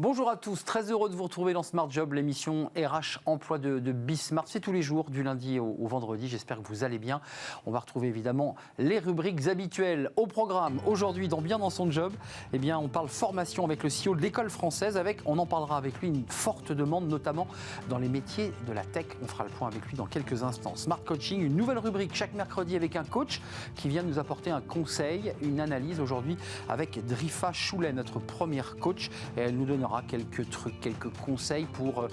Bonjour à tous, très heureux de vous retrouver dans Smart Job, l'émission RH Emploi de Bismart. C'est tous les jours, du lundi au vendredi. J'espère que vous allez bien. On va retrouver évidemment les rubriques habituelles au programme. Aujourd'hui, dans Bien dans son job, eh bien, on parle formation avec le CEO de l'école française. On en parlera avec lui, une forte demande, notamment dans les métiers de la tech. On fera le point avec lui dans quelques instants. Smart Coaching, une nouvelle rubrique chaque mercredi avec un coach qui vient nous apporter un conseil, une analyse aujourd'hui avec Drifa Choulet, notre première coach. Et elle nous donnera quelques trucs, quelques conseils pour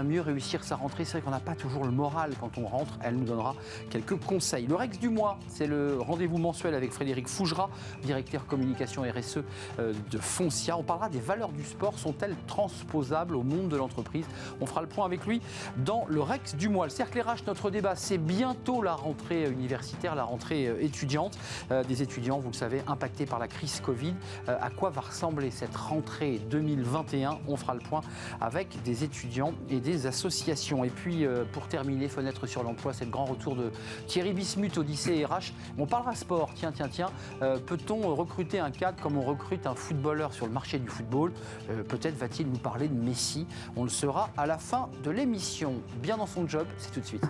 mieux réussir sa rentrée. C'est vrai qu'on n'a pas toujours le moral quand on rentre. Elle nous donnera quelques conseils. Le Rex du mois, c'est le rendez-vous mensuel avec Frédéric Fougera, directeur communication RSE de Foncia. On parlera des valeurs du sport. Sont-elles transposables au monde de l'entreprise? On fera le point avec lui dans le Rex du mois. Le Cercle RH, notre débat, c'est bientôt la rentrée universitaire, la rentrée étudiante. Des étudiants, vous le savez, impactés par la crise Covid. À quoi va ressembler cette rentrée 2021? On fera le point avec des étudiants et des associations. Et puis, pour terminer, fenêtre sur l'emploi, c'est le grand retour de Thierry Bismuth, Odyssée RH. On parlera sport. Tiens. Peut-on recruter un cadre comme on recrute un footballeur sur le marché du football? Peut-être va-t-il nous parler de Messi. On le saura à la fin de l'émission. Bien dans son job, c'est tout de suite.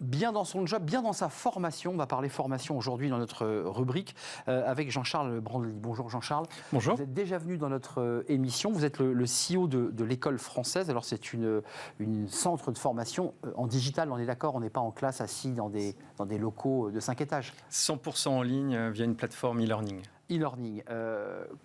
Bien dans son job, bien dans sa formation. On va parler formation aujourd'hui dans notre rubrique avec Jean-Charles Brandely. Bonjour Jean-Charles. Bonjour. Vous êtes déjà venu dans notre émission. Vous êtes le CEO de l'école française. Alors c'est une centre de formation en digital, on est d'accord, on n'est pas en classe assis dans des locaux de 5 étages. 100% en ligne via une plateforme e-learning. E-learning.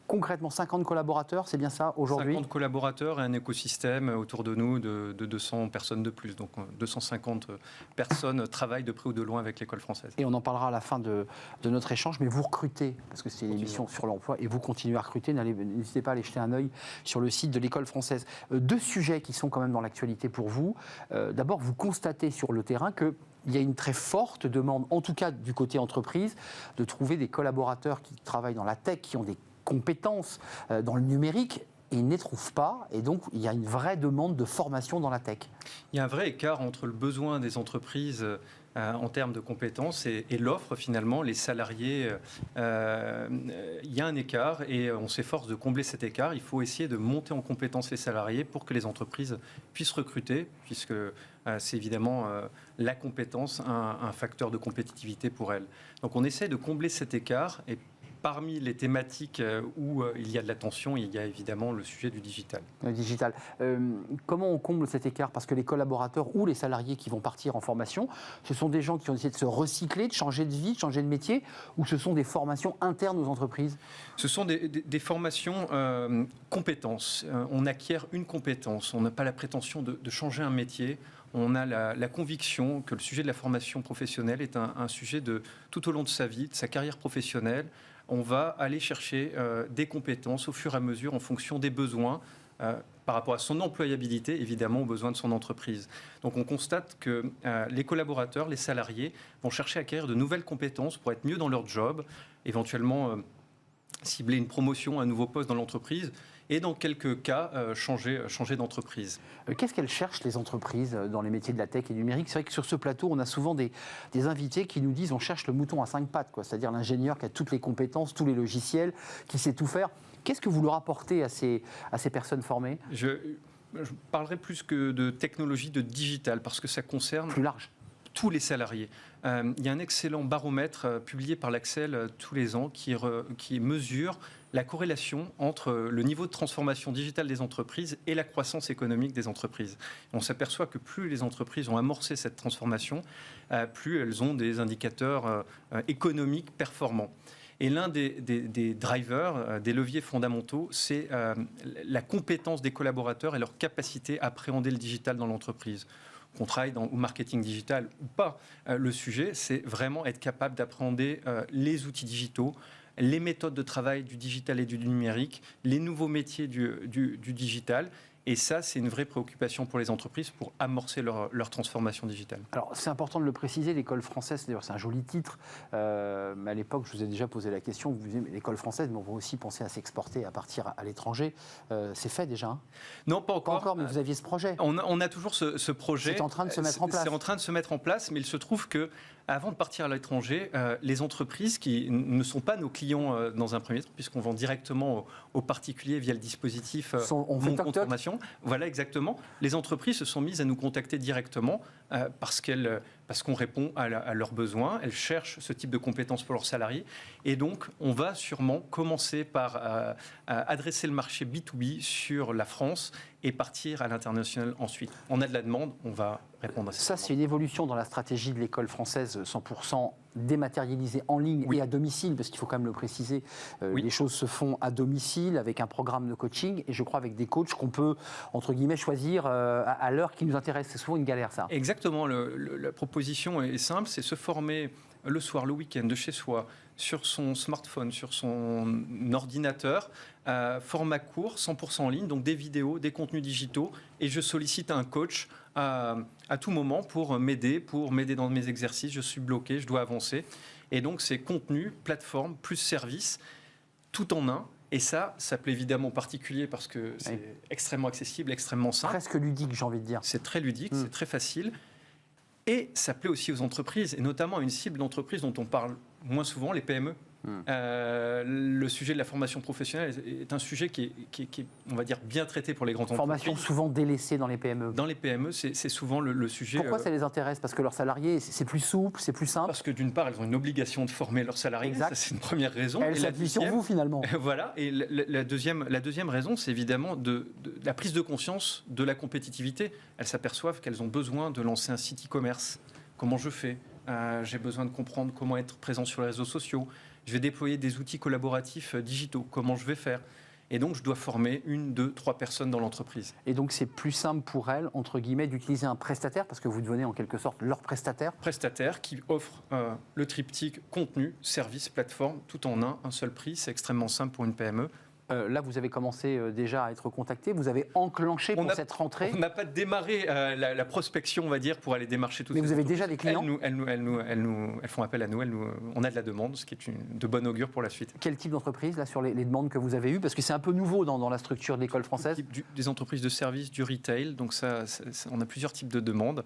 Concrètement, 50 collaborateurs, c'est bien ça aujourd'hui? 50 collaborateurs et un écosystème autour de nous de 200 personnes de plus. Donc 250 personnes travaillent de près ou de loin avec l'école française. Et on en parlera à la fin de notre échange, mais vous recrutez, parce que c'est une émission sur l'emploi, et vous continuez à recruter. N'hésitez pas à aller jeter un œil sur le site de l'école française. Deux sujets qui sont quand même dans l'actualité pour vous. D'abord, vous constatez sur le terrain que il y a une très forte demande, en tout cas du côté entreprise, de trouver des collaborateurs qui travaillent dans la tech, qui ont des compétences dans le numérique, et ils ne les trouvent pas. Et donc, il y a une vraie demande de formation dans la tech. Il y a un vrai écart entre le besoin des entreprises en termes de compétences et l'offre, finalement, les salariés. Il y a un écart et on s'efforce de combler cet écart. Il faut essayer de monter en compétences les salariés pour que les entreprises puissent recruter, puisque c'est évidemment la compétence, un facteur de compétitivité pour elles. Donc on essaie de combler cet écart et parmi les thématiques où il y a de la tension, il y a évidemment le sujet du digital. Le digital. Comment on comble cet écart? Parce que les collaborateurs ou les salariés qui vont partir en formation, ce sont des gens qui ont essayé de se recycler, de changer de vie, de changer de métier, ou ce sont des formations internes aux entreprises? Ce sont des formations compétences. On acquiert une compétence. On n'a pas la prétention de changer un métier. On a la conviction que le sujet de la formation professionnelle est un sujet de tout au long de sa vie, de sa carrière professionnelle. On va aller chercher des compétences au fur et à mesure en fonction des besoins par rapport à son employabilité, évidemment, aux besoins de son entreprise. Donc on constate que les collaborateurs, les salariés vont chercher à acquérir de nouvelles compétences pour être mieux dans leur job, éventuellement cibler une promotion, un nouveau poste dans l'entreprise et dans quelques cas, changer d'entreprise. Qu'est-ce qu'elles cherchent les entreprises dans les métiers de la tech et du numérique? C'est vrai que sur ce plateau, on a souvent des invités qui nous disent on cherche le mouton à 5 pattes, c'est-à-dire l'ingénieur qui a toutes les compétences, tous les logiciels, qui sait tout faire. Qu'est-ce que vous leur apportez à ces personnes formées? Je parlerai plus que de technologie, de digital, parce que ça concerne plus large. Tous les salariés. Il y a un excellent baromètre publié par l'Axel tous les ans qui mesure la corrélation entre le niveau de transformation digitale des entreprises et la croissance économique des entreprises. On s'aperçoit que plus les entreprises ont amorcé cette transformation, plus elles ont des indicateurs économiques performants. Et l'un des drivers, des leviers fondamentaux, c'est la compétence des collaborateurs et leur capacité à appréhender le digital dans l'entreprise. Qu'on travaille au marketing digital ou pas, le sujet, c'est vraiment être capable d'appréhender les outils digitaux, les méthodes de travail du digital et du numérique, les nouveaux métiers du digital Et ça, c'est une vraie préoccupation pour les entreprises pour amorcer leur transformation digitale. Alors, c'est important de le préciser, l'école française, d'ailleurs, c'est un joli titre. Mais à l'époque, je vous ai déjà posé la question. Vous disiez, l'école française, mais on va aussi penser à s'exporter, à partir à l'étranger. C'est fait déjà, hein? Non, pas encore. Pas encore, mais vous aviez ce projet. On a toujours ce projet. C'est en train de se mettre en place. C'est en train de se mettre en place, mais il se trouve que avant de partir à l'étranger, les entreprises qui ne sont pas nos clients dans un premier temps, puisqu'on vend directement aux particuliers via le dispositif On fait Mon toc compte toc. formation. Voilà, exactement. Les entreprises se sont mises à nous contacter directement parce qu'on répond à leurs besoins. Elles cherchent ce type de compétences pour leurs salariés. Et donc, on va sûrement commencer par adresser le marché B2B sur la France et partir à l'international ensuite. On a de la demande, on va répondre à Ça, cette c'est une évolution dans la stratégie de l'école française 100% dématérialisée en ligne et à domicile, parce qu'il faut quand même le préciser, les choses se font à domicile avec un programme de coaching et je crois avec des coachs qu'on peut, entre guillemets, choisir à l'heure qui nous intéresse. C'est souvent une galère, ça. Exactement. La proposition est simple, c'est se former le soir, le week-end, de chez soi, sur son smartphone, sur son ordinateur, format court, 100% en ligne, donc des vidéos, des contenus digitaux, et je sollicite un coach à tout moment pour m'aider dans mes exercices. Je suis bloqué, je dois avancer. Et donc c'est contenu, plateforme, plus service, tout en un. Et ça plaît évidemment aux particuliers parce que c'est extrêmement accessible, extrêmement simple. Presque ludique, j'ai envie de dire. C'est très ludique, c'est très facile. Et ça plaît aussi aux entreprises, et notamment à une cible d'entreprise dont on parle moins souvent, les PME. Le sujet de la formation professionnelle est un sujet qui est, on va dire, bien traité pour les grandes entreprises. Formation souvent délaissée dans les PME. Dans les PME, c'est souvent le sujet. Pourquoi ça les intéresse? Parce que leurs salariés, c'est plus souple, c'est plus simple? Parce que d'une part, elles ont une obligation de former leurs salariés. Exact. Ça, c'est une première raison. Elles s'appuient sur vous, finalement. Voilà. Et la deuxième raison, c'est évidemment de la prise de conscience de la compétitivité. Elles s'aperçoivent qu'elles ont besoin de lancer un site e-commerce. Comment je fais? J'ai besoin de comprendre comment être présent sur les réseaux sociaux. Je vais déployer des outils collaboratifs digitaux. Comment je vais faire? Et donc, je dois former 1, 2, 3 personnes dans l'entreprise. Et donc, c'est plus simple pour elles, entre guillemets, d'utiliser un prestataire, parce que vous devenez en quelque sorte leur prestataire. Prestataire qui offre le triptyque contenu, service, plateforme, tout en un seul prix. C'est extrêmement simple pour une PME. Là, vous avez commencé déjà à être contacté. Vous avez enclenché pour cette rentrée. On n'a pas démarré la prospection, on va dire, pour aller démarcher tout ça. Mais vous avez déjà des clients? Elles font appel à nous. On a de la demande, ce qui est de bonne augure pour la suite. Quel type d'entreprise, là, sur les demandes que vous avez eues? Parce que c'est un peu nouveau dans la structure de l'école française. Des entreprises de services, du retail. Donc on a plusieurs types de demandes.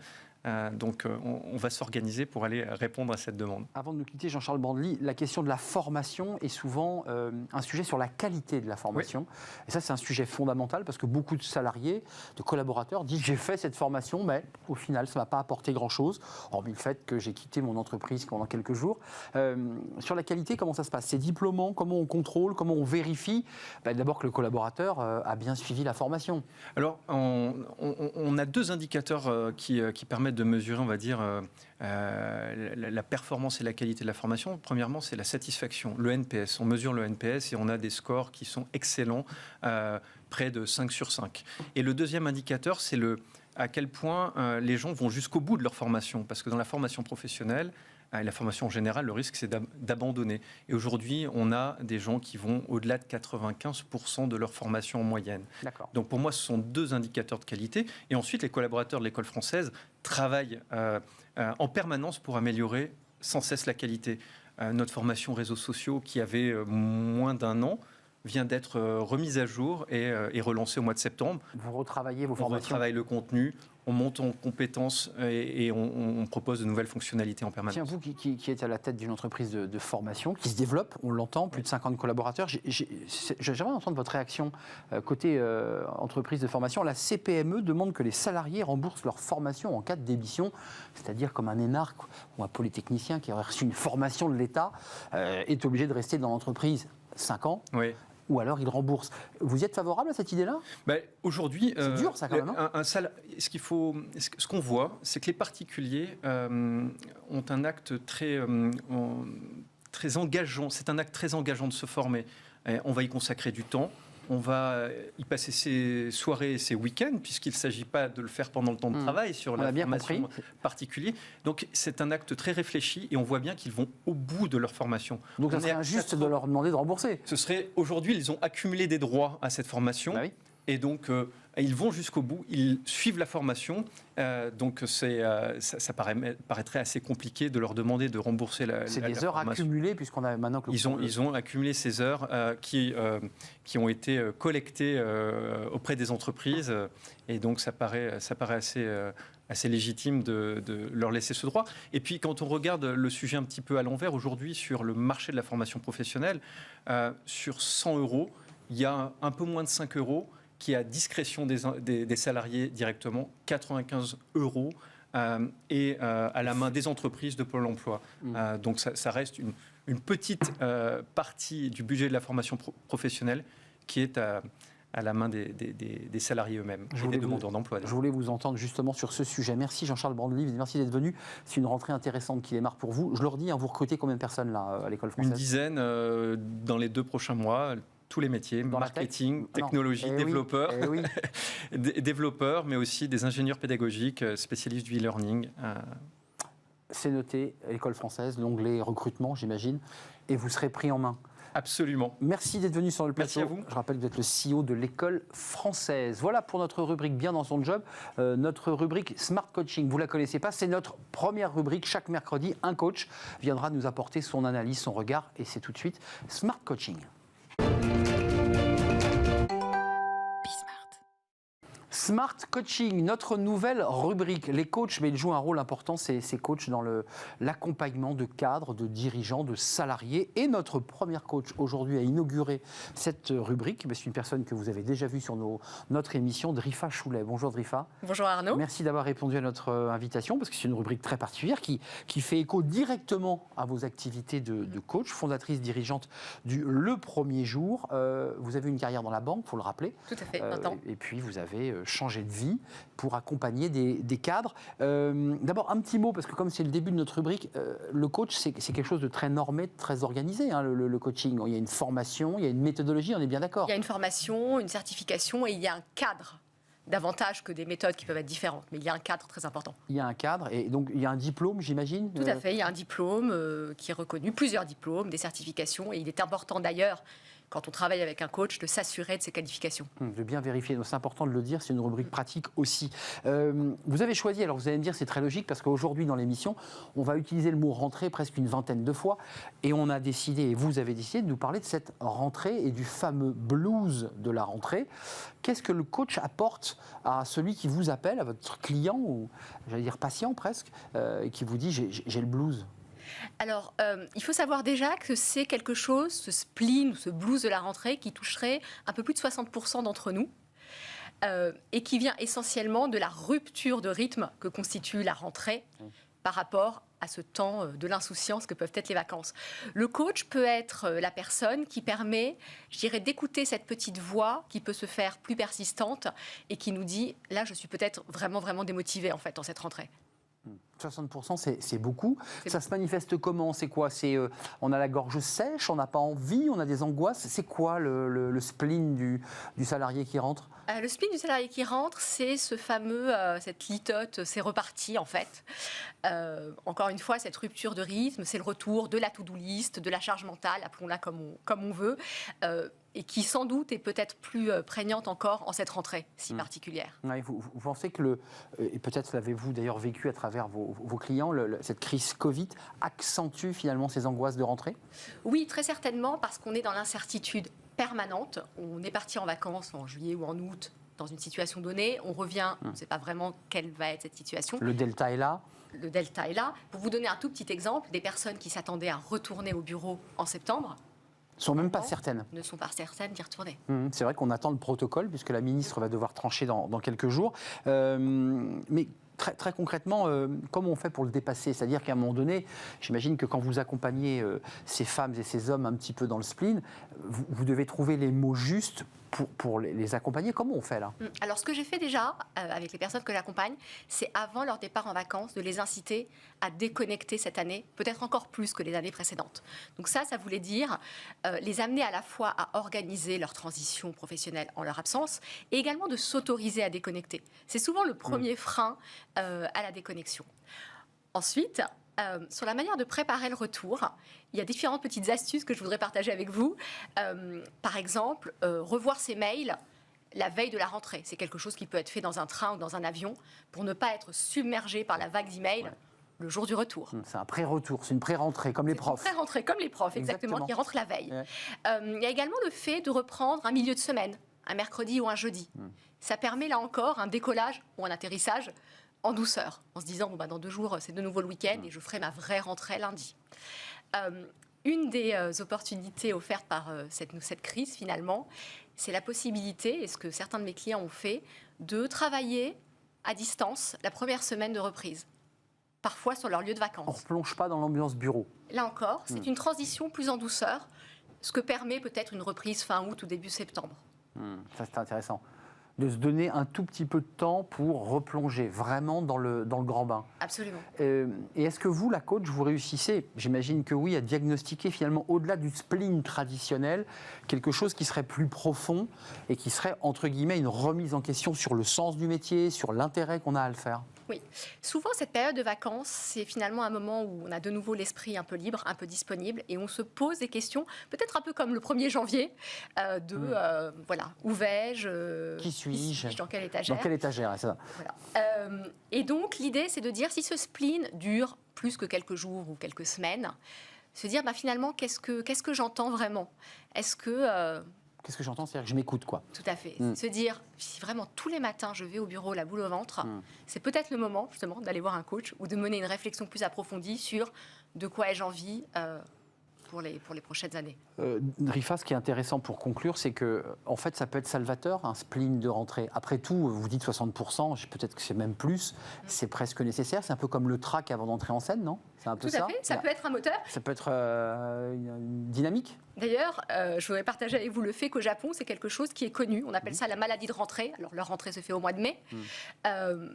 Donc on va s'organiser pour aller répondre à cette demande. Avant de nous quitter, Jean-Charles Bandely, la question de la formation est souvent un sujet sur la qualité de la formation. Oui. Et ça, c'est un sujet fondamental parce que beaucoup de salariés, de collaborateurs disent « j'ai fait cette formation, mais au final, ça ne m'a pas apporté grand-chose, hormis le fait que j'ai quitté mon entreprise pendant quelques jours ». Sur la qualité, comment ça se passe? C'est diplômant? Comment on contrôle? Comment on vérifie d'abord que le collaborateur a bien suivi la formation? Alors, on a 2 indicateurs qui permettent de mesurer, on va dire, la performance et la qualité de la formation. Premièrement, c'est la satisfaction, le NPS. On mesure le NPS et on a des scores qui sont excellents, près de 5 sur 5. Et le deuxième indicateur, c'est à quel point les gens vont jusqu'au bout de leur formation. Parce que dans la formation professionnelle, et la formation en général, le risque, c'est d'abandonner. Et aujourd'hui, on a des gens qui vont au-delà de 95% de leur formation en moyenne. Donc pour moi, ce sont 2 indicateurs de qualité. Et ensuite, les collaborateurs de l'école française travaillent en permanence pour améliorer sans cesse la qualité. Notre formation réseaux sociaux, qui avait moins d'1 an, vient d'être remise à jour et relancée au mois de septembre. Vous retravaillez vos formations? On retravaille le contenu, on monte en compétences et on propose de nouvelles fonctionnalités en permanence. Tiens, vous qui êtes à la tête d'une entreprise de formation qui se développe, on l'entend, plus de 50 collaborateurs, j'aimerais entendre votre réaction côté entreprise de formation. La CPME demande que les salariés remboursent leur formation en cas de démission, c'est-à-dire comme un énarque ou un polytechnicien qui aurait reçu une formation de l'État est obligé de rester dans l'entreprise 5 ans. Oui. Ou alors il rembourse. Vous y êtes favorable à cette idée-là? Aujourd'hui, c'est dur ça quand même. Ce qu'on voit, c'est que les particuliers ont un acte très engageant. C'est un acte très engageant de se former. On va y consacrer du temps. On va y passer ses soirées et ses week-ends, puisqu'il ne s'agit pas de le faire pendant le temps de travail sur la formation particulière. Donc c'est un acte très réfléchi et on voit bien qu'ils vont au bout de leur formation. Donc ça serait injuste de leur demander de rembourser. Aujourd'hui, ils ont accumulé des droits à cette formation. Bah oui. Et donc, ils vont jusqu'au bout, ils suivent la formation. Donc, ça paraîtrait assez compliqué de leur demander de rembourser la C'est la des heures formation. accumulées, puisqu'on a maintenant que Ils ont accumulé ces heures qui ont été collectées auprès des entreprises. Et donc, ça paraît assez légitime de leur laisser ce droit. Et puis, quand on regarde le sujet un petit peu à l'envers, aujourd'hui, sur le marché de la formation professionnelle, sur 100 euros, il y a un peu moins de 5 euros qui est à discrétion des salariés directement, 95 euros et à la main des entreprises de Pôle emploi. Donc ça reste une petite partie du budget de la formation professionnelle qui est à la main des salariés eux-mêmes et des demandeurs d'emploi. Je voulais vous entendre justement sur ce sujet. Merci Jean-Charles Brandely, merci d'être venu. C'est une rentrée intéressante qui démarre pour vous. Je le redis, vous recrutez combien de personnes là à l'école française? Une dizaine dans les 2 prochains mois. Tous les métiers, dans marketing, technologie, développeurs, développeurs, mais aussi des ingénieurs pédagogiques, spécialistes du e-learning. C'est noté, école française, l'onglet recrutement, j'imagine, et vous serez pris en main. Absolument. Merci d'être venu sur le plateau. Merci à vous. Je rappelle que vous êtes le CEO de l'école française. Voilà pour notre rubrique Bien dans son job. Notre rubrique Smart Coaching, vous ne la connaissez pas, c'est notre première rubrique. Chaque mercredi, un coach viendra nous apporter son analyse, son regard, et c'est tout de suite Smart Coaching. Smart Coaching, notre nouvelle rubrique. Les coachs, mais ils jouent un rôle important, ces coachs dans l'accompagnement de cadres, de dirigeants, de salariés. Et notre première coach aujourd'hui a inauguré cette rubrique. C'est une personne que vous avez déjà vue sur notre émission, Drifa Choulet. Bonjour Drifa. Bonjour Arnaud. Merci d'avoir répondu à notre invitation, parce que c'est une rubrique très particulière qui fait écho directement à vos activités de coach, fondatrice, dirigeante du Le Premier Jour. Vous avez une carrière dans la banque, il faut le rappeler. Tout à fait, 20 ans. Et puis vous avez changer de vie pour accompagner des cadres. D'abord, un petit mot, parce que comme c'est le début de notre rubrique, le coach, c'est quelque chose de très normé, de très organisé, hein, le coaching. Il y a une formation, il y a une méthodologie, on est bien d'accord. Il y a une formation, une certification et il y a un cadre, davantage que des méthodes qui peuvent être différentes, mais il y a un cadre très important. Il y a un cadre, et donc il y a un diplôme, j'imagine. Tout à fait, il y a un diplôme qui est reconnu, plusieurs diplômes, des certifications, et il est important d'ailleurs, quand on travaille avec un coach, de s'assurer de ses qualifications. De bien vérifier, donc c'est important de le dire, c'est une rubrique pratique aussi. Vous avez choisi, alors vous allez me dire c'est très logique, parce qu'aujourd'hui dans l'émission, on va utiliser le mot rentrée presque une vingtaine de fois, et on a décidé, et vous avez décidé de nous parler de cette rentrée et du fameux blues de la rentrée. Qu'est-ce que le coach apporte à celui qui vous appelle, à votre client, ou j'allais dire patient presque, et qui vous dit j'ai le blues? Alors, il faut savoir déjà que c'est quelque chose, ce spleen ou ce blues de la rentrée, qui toucherait un peu plus de 60% d'entre nous et qui vient essentiellement de la rupture de rythme que constitue la rentrée par rapport à ce temps de l'insouciance que peuvent être les vacances. Le coach peut être la personne qui permet, je dirais, d'écouter cette petite voix qui peut se faire plus persistante et qui nous dit, là, je suis peut-être vraiment démotivée en fait en cette rentrée. 60%, c'est beaucoup. Ça se manifeste comment? C'est quoi? On a la gorge sèche, on n'a pas envie, on a des angoisses. C'est quoi le spleen du salarié qui rentre? Le spleen du salarié qui rentre, c'est ce fameux, cette litote, c'est reparti en fait. Encore une fois, cette rupture de rythme, c'est le retour de la to-do list, de la charge mentale, appelons-la comme on veut, et qui sans doute est peut-être plus prégnante encore en cette rentrée si particulière. Ouais, vous pensez que, et peut-être l'avez-vous d'ailleurs vécu à travers vos clients, cette crise Covid accentue finalement ces angoisses de rentrée? Oui, très certainement, parce qu'on est dans l'incertitude permanente. On est parti en vacances en juillet ou en août dans une situation donnée, on revient, on ne sait pas vraiment quelle va être cette situation. Le delta est là. Le delta est là. Pour vous donner un tout petit exemple, des personnes qui s'attendaient à retourner au bureau en septembre ne sont même pas certaines. Ne sont pas certaines d'y retourner. C'est vrai qu'on attend le protocole, puisque la ministre va devoir trancher dans quelques jours. Mais très concrètement, comment on fait pour le dépasser? C'est-à-dire qu'à un moment donné, j'imagine que quand vous accompagnez ces femmes et ces hommes un petit peu dans le spleen, vous devez trouver les mots justes pour les accompagner. Comment on fait là? Alors ce que j'ai fait déjà avec les personnes que j'accompagne, c'est avant leur départ en vacances de les inciter à déconnecter cette année, peut-être encore plus que les années précédentes. Donc ça voulait dire les amener à la fois à organiser leur transition professionnelle en leur absence et également de s'autoriser à déconnecter. C'est souvent le premier frein à la déconnexion. Ensuite, sur la manière de préparer le retour, il y a différentes petites astuces que je voudrais partager avec vous. Par exemple, revoir ses mails la veille de la rentrée. C'est quelque chose qui peut être fait dans un train ou dans un avion pour ne pas être submergé par la vague d'emails le jour du retour. C'est un pré-retour, c'est une pré-rentrée, comme les profs. C'est une pré-rentrée, comme les profs, exactement, qui rentrent la veille. Ouais. Il y a également le fait de reprendre un milieu de semaine, un mercredi ou un jeudi. Ça permet là encore un décollage ou un atterrissage en douceur, en se disant, dans 2 jours, c'est de nouveau le week-end et je ferai ma vraie rentrée lundi. Une des opportunités offertes par cette crise, finalement, c'est la possibilité, et ce que certains de mes clients ont fait, de travailler à distance la première semaine de reprise, parfois sur leur lieu de vacances. On ne replonge pas dans l'ambiance bureau. Là encore, c'est une transition plus en douceur, ce que permet peut-être une reprise fin août ou début septembre. Ça, c'est intéressant. De se donner un tout petit peu de temps pour replonger vraiment dans le grand bain. Absolument. Et est-ce que vous, la coach, vous réussissez, j'imagine que oui, à diagnostiquer finalement au-delà du spleen traditionnel, quelque chose qui serait plus profond et qui serait, entre guillemets, une remise en question sur le sens du métier, sur l'intérêt qu'on a à le faire? Oui. Souvent, cette période de vacances, c'est finalement un moment où on a de nouveau l'esprit un peu libre, un peu disponible, et on se pose des questions, peut-être un peu comme le 1er janvier, voilà, où vais-je Qui suis-je? Dans quelle étagère? Dans quelle étagère, c'est ça. Voilà. Et donc, l'idée, c'est de dire, si ce spleen dure plus que quelques jours ou quelques semaines, se dire, finalement, qu'est-ce que j'entends vraiment? Est-ce que... Qu'est-ce que j'entends? C'est-à-dire que je m'écoute, quoi. Tout à fait. Se dire, si vraiment tous les matins je vais au bureau la boule au ventre, c'est peut-être le moment justement d'aller voir un coach ou de mener une réflexion plus approfondie sur de quoi ai-je envie pour les prochaines années. Drifa, ce qui est intéressant pour conclure, c'est que en fait, ça peut être salvateur, un spleen de rentrée. Après tout, vous dites 60%, peut-être que c'est même plus, c'est presque nécessaire. C'est un peu comme le track avant d'entrer en scène, non? C'est un peu ça. Tout à fait, ça peut être un moteur. Ça peut être une dynamique. D'ailleurs, je voudrais partager avec vous le fait qu'au Japon, c'est quelque chose qui est connu. On appelle ça la maladie de rentrée. Alors, leur rentrée se fait au mois de mai.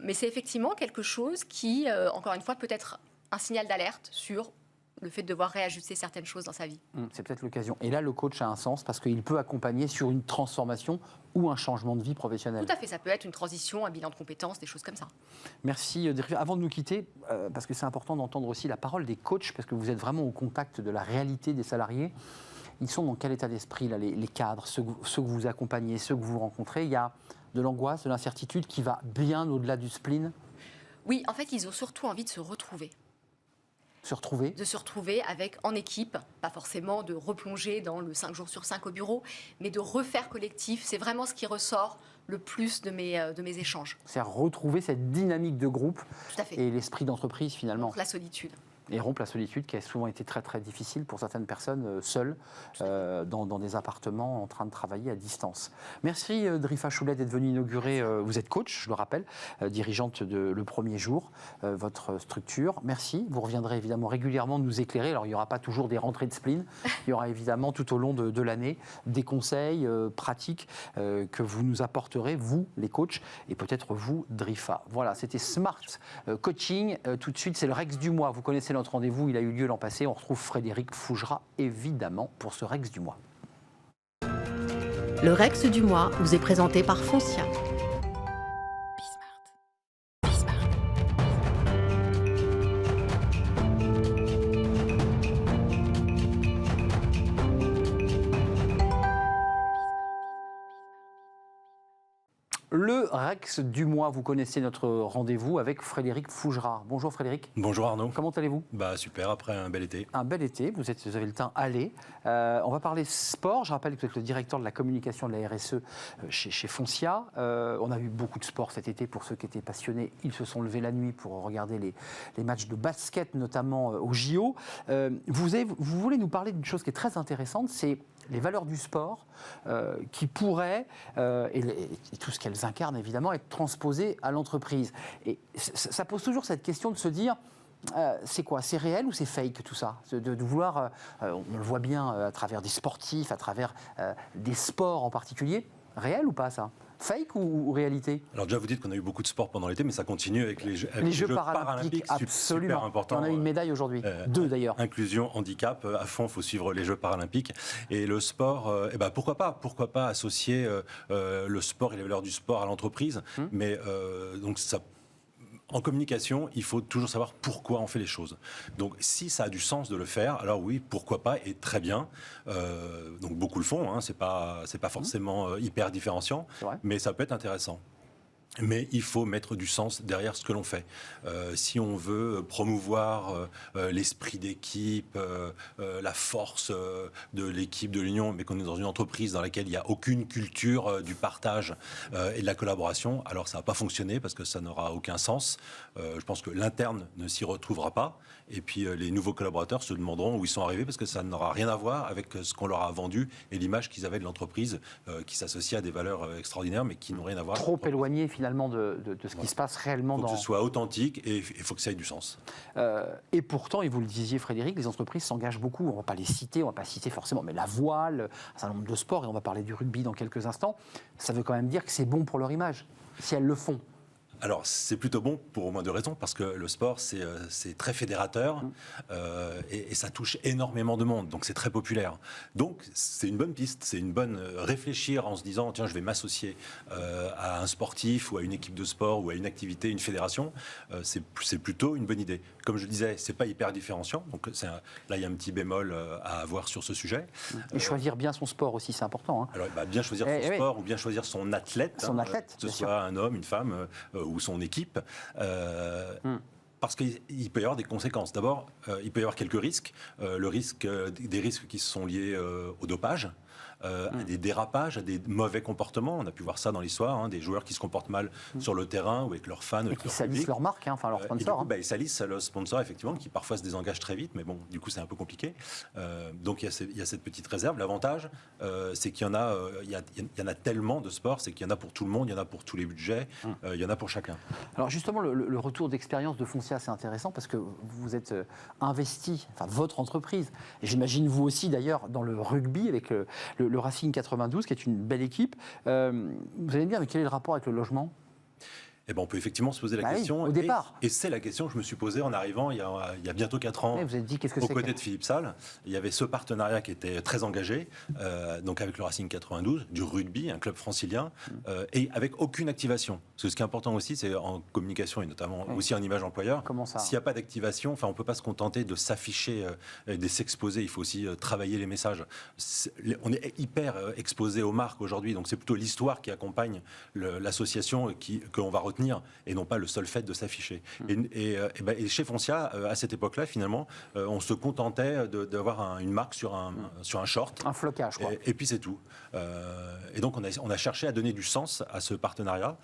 Mais c'est effectivement quelque chose qui, encore une fois, peut être un signal d'alerte sur le fait de devoir réajuster certaines choses dans sa vie. C'est peut-être l'occasion. Et là, le coach a un sens parce qu'il peut accompagner sur une transformation ou un changement de vie professionnelle. Tout à fait, ça peut être une transition, un bilan de compétences, des choses comme ça. Merci. Avant de nous quitter, parce que c'est important d'entendre aussi la parole des coachs, parce que vous êtes vraiment au contact de la réalité des salariés. Ils sont dans quel état d'esprit, là, les cadres, ceux que vous accompagnez, ceux que vous rencontrez? Il y a de l'angoisse, de l'incertitude qui va bien au-delà du spleen? Oui, en fait, ils ont surtout envie de se retrouver. De se retrouver en équipe, pas forcément de replonger dans le 5 jours sur 5 au bureau, mais de refaire collectif. C'est vraiment ce qui ressort le plus de mes échanges. C'est-à-dire retrouver cette dynamique de groupe. Tout à fait. Et l'esprit d'entreprise finalement. Contre la solitude. Et rompre la solitude qui a souvent été très très difficile pour certaines personnes seules dans des appartements en train de travailler à distance. Merci Drifa Choulet d'être venue inaugurer, vous êtes coach, je le rappelle, dirigeante de Le Premier Jour, votre structure. Merci, vous reviendrez évidemment régulièrement nous éclairer. Alors il n'y aura pas toujours des rentrées de spleen, il y aura évidemment tout au long de l'année des conseils pratiques que vous nous apporterez, vous les coachs, et peut-être vous Drifa. Voilà, c'était Smart Coaching. Tout de suite, c'est le Rex du mois. Vous connaissez notre rendez-vous, il a eu lieu l'an passé. On retrouve Frédéric Fougera, évidemment, pour ce Rex du mois. Le Rex du mois vous est présenté par Foncia. Le Rex du mois, vous connaissez notre rendez-vous avec Frédéric Fougera. Bonjour Frédéric. Bonjour Arnaud. Comment allez-vous? Super, après un bel été. Un bel été, vous avez le temps, allez. On va parler sport. Je rappelle que vous êtes le directeur de la communication de la RSE chez Foncia. On a eu beaucoup de sport cet été pour ceux qui étaient passionnés. Ils se sont levés la nuit pour regarder les matchs de basket, notamment au JO. Vous voulez nous parler d'une chose qui est très intéressante, c'est les valeurs du sport qui pourraient, et tout ce qu'elles incarnent évidemment, être transposées à l'entreprise. Et ça pose toujours cette question de se dire, c'est quoi? C'est réel ou c'est fake tout ça? De vouloir, on le voit bien à travers des sportifs, à travers des sports en particulier, réel ou pas ça? Fake ou réalité? Alors déjà, vous dites qu'on a eu beaucoup de sport pendant l'été, mais ça continue avec les Jeux paralympiques, absolument. Super important. On a eu une médaille aujourd'hui, 2 d'ailleurs. Inclusion, handicap, à fond, il faut suivre les Jeux paralympiques. Et le sport, pourquoi pas associer le sport et les valeurs du sport à l'entreprise. Mais donc ça, En communication, il faut toujours savoir pourquoi on fait les choses. Donc, si ça a du sens de le faire, alors oui, pourquoi pas, et très bien. Donc, beaucoup le font, hein, c'est pas forcément hyper différenciant, mais ça peut être intéressant. Mais il faut mettre du sens derrière ce que l'on fait. Si on veut promouvoir l'esprit d'équipe, la force de l'équipe de l'Union, mais qu'on est dans une entreprise dans laquelle il n'y a aucune culture du partage et de la collaboration, alors ça ne va pas fonctionner parce que ça n'aura aucun sens. Je pense que l'interne ne s'y retrouvera pas. Et puis les nouveaux collaborateurs se demanderont où ils sont arrivés parce que ça n'aura rien à voir avec ce qu'on leur a vendu et l'image qu'ils avaient de l'entreprise qui s'associe à des valeurs extraordinaires mais qui n'ont rien à voir. Trop éloigné finalement de ce qui se passe réellement dans... Il faut que ce soit authentique et il faut que ça ait du sens. Et pourtant, et vous le disiez Frédéric, les entreprises s'engagent beaucoup. On ne va pas les citer, on ne va pas citer forcément, mais la voile, un certain nombre de sports, et on va parler du rugby dans quelques instants, ça veut quand même dire que c'est bon pour leur image, si elles le font. Alors, c'est plutôt bon pour au moins 2 raisons, parce que le sport, c'est très fédérateur et ça touche énormément de monde, donc c'est très populaire. Donc, c'est une bonne piste, c'est une bonne réfléchir en se disant, tiens, je vais m'associer à un sportif ou à une équipe de sport ou à une activité, une fédération, c'est plutôt une bonne idée. Comme je le disais, c'est pas hyper différenciant, donc là, il y a un petit bémol à avoir sur ce sujet. Et choisir bien son sport aussi, c'est important. Hein. Alors, bien choisir son sport ou bien choisir son athlète, que ce soit un homme, une femme ou son équipe, parce qu'il peut y avoir des conséquences. D'abord, il peut y avoir quelques risques. Des risques qui sont liés au dopage, à des dérapages, à des mauvais comportements. On a pu voir ça dans l'histoire, des joueurs qui se comportent mal sur le terrain ou avec leurs fans. Et qui salissent leur marque, enfin leur sponsor. Et du coup, ils salissent le sponsor, effectivement, qui parfois se désengage très vite, mais bon, du coup, c'est un peu compliqué. Donc, il y a cette petite réserve. L'avantage, c'est qu'il y en a, il y en a tellement de sports, c'est qu'il y en a pour tout le monde, il y en a pour tous les budgets, il y en a pour chacun. Alors, justement, le retour d'expérience de Foncia, c'est intéressant parce que vous êtes investi, enfin, votre entreprise, et j'imagine vous aussi d'ailleurs, dans le rugby avec le Racing 92, qui est une belle équipe. Vous allez me dire, mais quel est le rapport avec le logement ? Eh ben, on peut effectivement se poser la question. Au départ. Et c'est la question que je me suis posée en arrivant il y a bientôt 4 ans. Vous avez dit, qu'est-ce que aux côtés de Philippe Salle. Il y avait ce partenariat qui était très engagé, donc avec le Racing 92, du rugby, un club francilien, et avec aucune activation. Parce que ce qui est important aussi, c'est en communication et notamment aussi en image employeur. Comment ça ? S'il n'y a pas d'activation, on ne peut pas se contenter de s'afficher, de s'exposer. Il faut aussi travailler les messages. On est hyper exposé aux marques aujourd'hui, donc c'est plutôt l'histoire qui accompagne l'association qu'on va retenir et non pas le seul fait de s'afficher. Et chez Foncia, à cette époque-là, finalement, on se contentait d'avoir une marque sur un short. Un flocage, quoi. Et puis c'est tout. Et donc on a cherché à donner du sens à ce partenariat.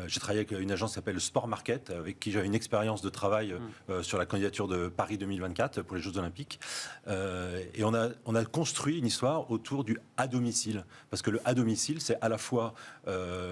J'ai travaillé avec une agence qui s'appelle Sport Market, avec qui j'ai une expérience de travail sur la candidature de Paris 2024 pour les Jeux Olympiques. Et on a construit une histoire autour du à domicile. Parce que le à domicile, c'est à la fois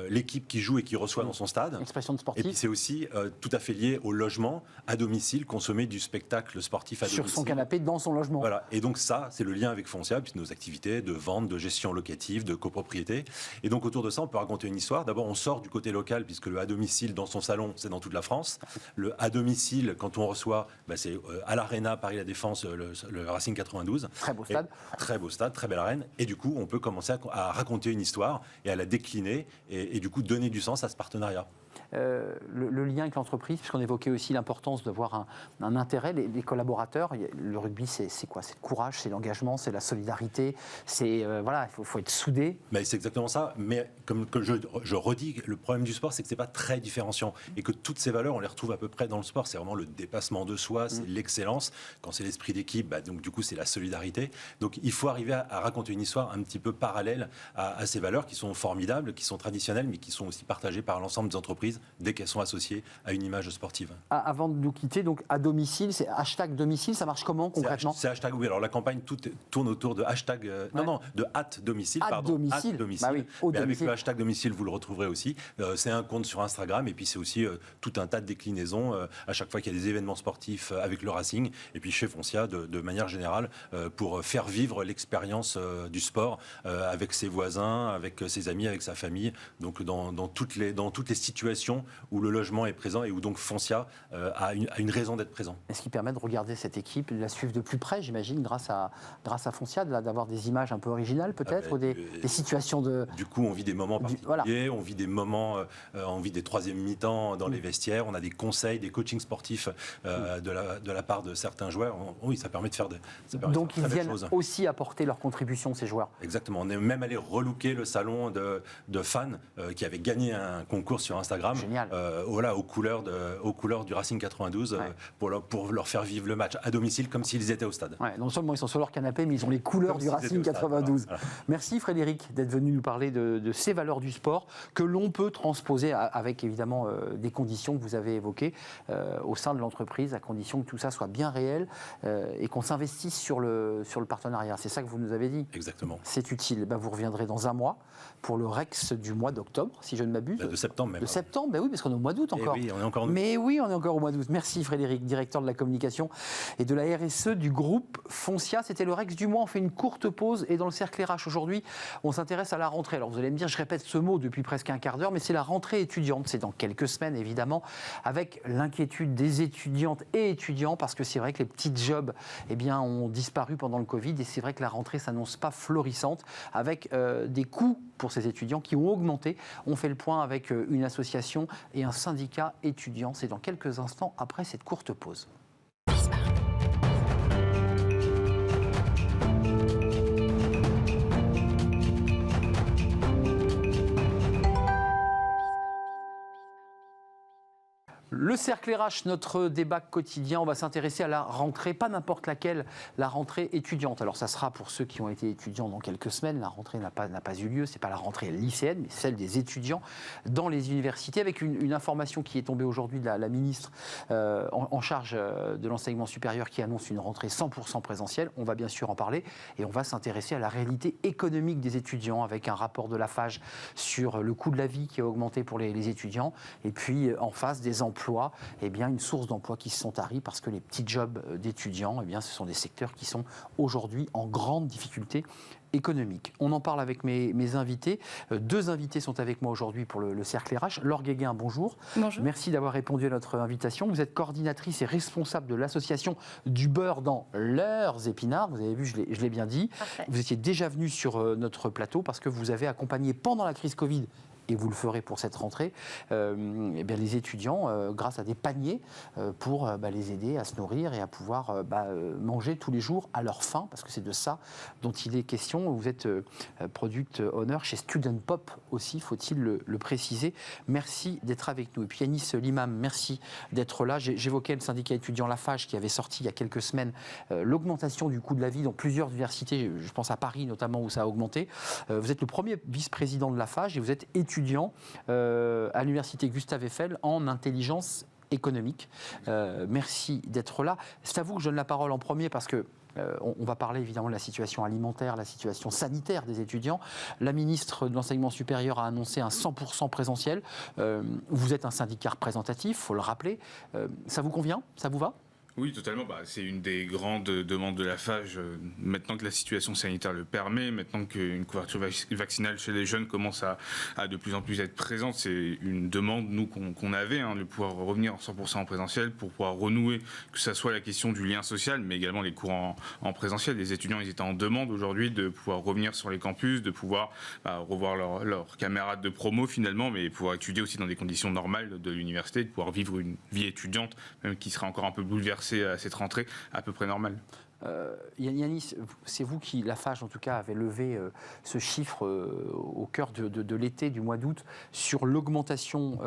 l'équipe qui joue et qui reçoit dans son stade. Expression de sportif. Et puis c'est aussi tout à fait lié au logement à domicile, consommer du spectacle sportif à domicile. Sur son canapé, dans son logement. Voilà. Et donc ça, c'est le lien avec Foncia, puisque nos activités de vente, de gestion locative, de copropriété. Et donc autour de ça, on peut raconter une histoire. D'abord, on sort du côté local, puisque le à domicile dans son salon, c'est dans toute la France. Le à domicile, quand on reçoit, c'est à l'Arena, Paris La Défense, le Racing 92. Très beau stade. Très beau stade, très belle arène. Et du coup, on peut commencer à raconter une histoire et à la décliner et du coup donner du sens à ce partenariat. Le lien avec l'entreprise, puisqu'on évoquait aussi l'importance d'avoir un intérêt, les collaborateurs. Le rugby, c'est quoi ? C'est le courage, c'est l'engagement, c'est la solidarité, c'est il faut être soudé. Mais c'est exactement ça. Mais comme je redis, le problème du sport, c'est que c'est pas très différenciant et que toutes ces valeurs, on les retrouve à peu près dans le sport. C'est vraiment le dépassement de soi, c'est l'excellence. Quand c'est l'esprit d'équipe, donc du coup, c'est la solidarité. Donc il faut arriver à raconter une histoire un petit peu parallèle à ces valeurs qui sont formidables, qui sont traditionnelles, mais qui sont aussi partagées par l'ensemble des entreprises dès qu'elles sont associées à une image sportive. Avant de nous quitter, donc à domicile, c'est hashtag domicile, ça marche comment concrètement ? C'est hashtag, oui. Alors la campagne tourne autour de hashtag, de @domicile, domicile. Bah oui, mais avec le hashtag domicile, vous le retrouverez aussi. C'est un compte sur Instagram et puis c'est aussi tout un tas de déclinaisons à chaque fois qu'il y a des événements sportifs avec le Racing et puis chez Foncia de manière générale pour faire vivre l'expérience du sport avec ses voisins, avec ses amis, avec sa famille. Donc dans toutes les situations situations où le logement est présent et où donc Foncia a une raison d'être présent. Et ce qui permet de regarder cette équipe, de la suivre de plus près, j'imagine, grâce à Foncia, d'avoir des images un peu originales peut-être, ou des situations de... Du coup, on vit des moments particuliers, on vit des moments, on vit des troisième mi-temps dans les vestiaires, on a des conseils, des coachings sportifs de la part de certains joueurs. Oui, ça permet de faire Donc ils viennent aussi apporter leur contribution, ces joueurs. Exactement. On est même allé relooker le salon de fans qui avait gagné un concours sur Instagram. Génial. Aux couleurs du Racing 92 pour leur faire vivre le match à domicile comme s'ils étaient au stade. Ouais, non seulement ils sont sur leur canapé, mais ils ont les couleurs du Racing 92. Voilà. Merci Frédéric d'être venu nous parler de ces valeurs du sport que l'on peut transposer avec évidemment des conditions que vous avez évoquées au sein de l'entreprise, à condition que tout ça soit bien réel et qu'on s'investisse sur le partenariat. C'est ça que vous nous avez dit. Exactement. C'est utile. Vous reviendrez dans un mois pour le Rex du mois d'octobre, si je ne m'abuse. De septembre même. De septembre, oui, parce qu'on est au mois d'août encore. Oui, on est encore en août. Mais oui, on est encore au mois d'août. Merci Frédéric, directeur de la communication et de la RSE du groupe Foncia. C'était le Rex du mois. On fait une courte pause et dans le cercle RH aujourd'hui, on s'intéresse à la rentrée. Alors vous allez me dire, je répète ce mot depuis presque un quart d'heure, mais c'est la rentrée étudiante. C'est dans quelques semaines évidemment, avec l'inquiétude des étudiantes et étudiants, parce que c'est vrai que les petits jobs ont disparu pendant le Covid et c'est vrai que la rentrée s'annonce pas florissante, avec des coûts pour ces étudiants qui ont augmenté. On fait le point avec une association et un syndicat étudiant. C'est dans quelques instants après cette courte pause. Le cercle RH, notre débat quotidien, on va s'intéresser à la rentrée, pas n'importe laquelle, la rentrée étudiante. Alors ça sera pour ceux qui ont été étudiants dans quelques semaines, la rentrée n'a pas eu lieu, c'est pas la rentrée lycéenne, mais celle des étudiants dans les universités, avec une information qui est tombée aujourd'hui de la ministre en charge de l'enseignement supérieur qui annonce une rentrée 100% présentielle. On va bien sûr en parler et on va s'intéresser à la réalité économique des étudiants avec un rapport de la FAGE sur le coût de la vie qui a augmenté pour les étudiants et puis en face des emplois, une source d'emploi qui se sont taris parce que les petits jobs d'étudiants, ce sont des secteurs qui sont aujourd'hui en grande difficulté économique. On en parle avec mes invités. Deux invités sont avec moi aujourd'hui pour le cercle RH. Laure Guéguin, bonjour. Bonjour. Merci d'avoir répondu à notre invitation. Vous êtes coordinatrice et responsable de l'association du beurre dans leurs épinards. Vous avez vu, je l'ai bien dit. Parfait. Vous étiez déjà venu sur notre plateau parce que vous avez accompagné pendant la crise Covid, et vous le ferez pour cette rentrée, les étudiants grâce à des paniers pour les aider à se nourrir et à pouvoir manger tous les jours à leur faim, parce que c'est de ça dont il est question. Vous êtes product owner chez Student Pop aussi, faut-il le préciser. Merci d'être avec nous. Et puis Yanis Limam, merci d'être là. J'évoquais le syndicat étudiant Lafage qui avait sorti il y a quelques semaines l'augmentation du coût de la vie dans plusieurs universités, je pense à Paris notamment où ça a augmenté. Vous êtes le premier vice-président de Lafage et vous êtes étudiant à l'université Gustave Eiffel en intelligence économique. Merci d'être là. C'est à vous que je donne la parole en premier parce que on va parler évidemment de la situation alimentaire, la situation sanitaire des étudiants. La ministre de l'Enseignement supérieur a annoncé un 100% présentiel. Vous êtes un syndicat représentatif, il faut le rappeler. Ça vous convient? Ça vous va? Oui, totalement. C'est une des grandes demandes de la FAGE. Maintenant que la situation sanitaire le permet, maintenant qu'une couverture vaccinale chez les jeunes commence à de plus en plus être présente, c'est une demande, nous, qu'on avait, de pouvoir revenir en 100% en présentiel pour pouvoir renouer, que ce soit la question du lien social, mais également les cours en présentiel. Les étudiants, ils étaient en demande aujourd'hui de pouvoir revenir sur les campus, de pouvoir revoir leurs camarades de promo finalement, mais pouvoir étudier aussi dans des conditions normales de l'université, de pouvoir vivre une vie étudiante, même qui sera encore un peu bouleversée à cette rentrée à peu près normale. Yanis, c'est vous qui, la FAGE en tout cas, avez levé ce chiffre au cœur de l'été, du mois d'août, sur l'augmentation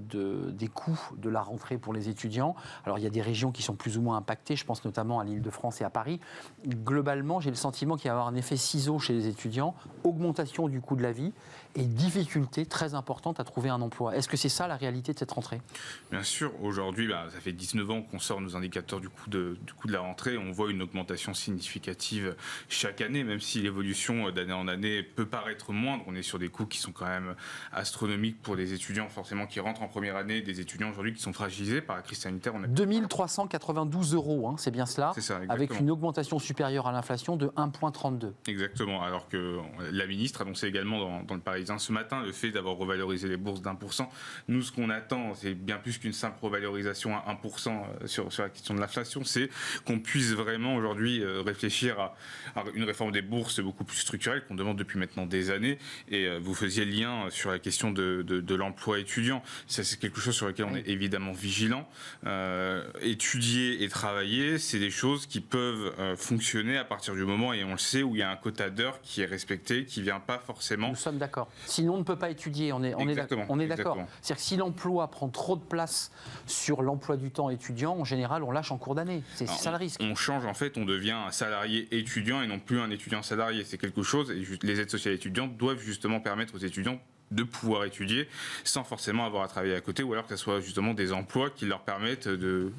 des coûts de la rentrée pour les étudiants. Alors il y a des régions qui sont plus ou moins impactées, je pense notamment à l'Île-de-France et à Paris. Globalement, j'ai le sentiment qu'il va y avoir un effet ciseau chez les étudiants, augmentation du coût de la vie et difficulté très importante à trouver un emploi. Est-ce que c'est ça la réalité de cette rentrée? Bien sûr, aujourd'hui, ça fait 19 ans qu'on sort nos indicateurs du coût de la rentrée. On voit une augmentation significative chaque année, même si l'évolution d'année en année peut paraître moindre. On est sur des coûts qui sont quand même astronomiques pour les étudiants forcément qui rentrent en première année, des étudiants aujourd'hui qui sont fragilisés par la crise sanitaire. 2392 €, hein, c'est bien cela, C'est ça, avec une augmentation supérieure à l'inflation de 1,32. Exactement, alors que la ministre annonçait également dans le Parisien ce matin le fait d'avoir revalorisé les bourses d'1%. Nous, ce qu'on attend, c'est bien plus qu'une simple revalorisation à 1% sur la question de l'inflation, c'est qu'on puisse vraiment aujourd'hui réfléchir à une réforme des bourses beaucoup plus structurelle qu'on demande depuis maintenant des années. Et vous faisiez le lien sur la question de l'emploi étudiant. Ça, c'est quelque chose sur lequel on est évidemment vigilant. Étudier et travailler, c'est des choses qui peuvent fonctionner à partir du moment, et on le sait, où il y a un quota d'heures qui est respecté, qui ne vient pas forcément. Nous sommes d'accord. Sinon, on ne peut pas étudier, on est d'accord. C'est-à-dire que si l'emploi prend trop de place sur l'emploi du temps étudiant, en général, on lâche en cours d'année. C'est ça le risque. On change, en fait, on devient un salarié étudiant et non plus un étudiant salarié. C'est quelque chose, et les aides sociales étudiantes doivent justement permettre aux étudiants de pouvoir étudier sans forcément avoir à travailler à côté, ou alors que ce soit justement des emplois qui leur permettent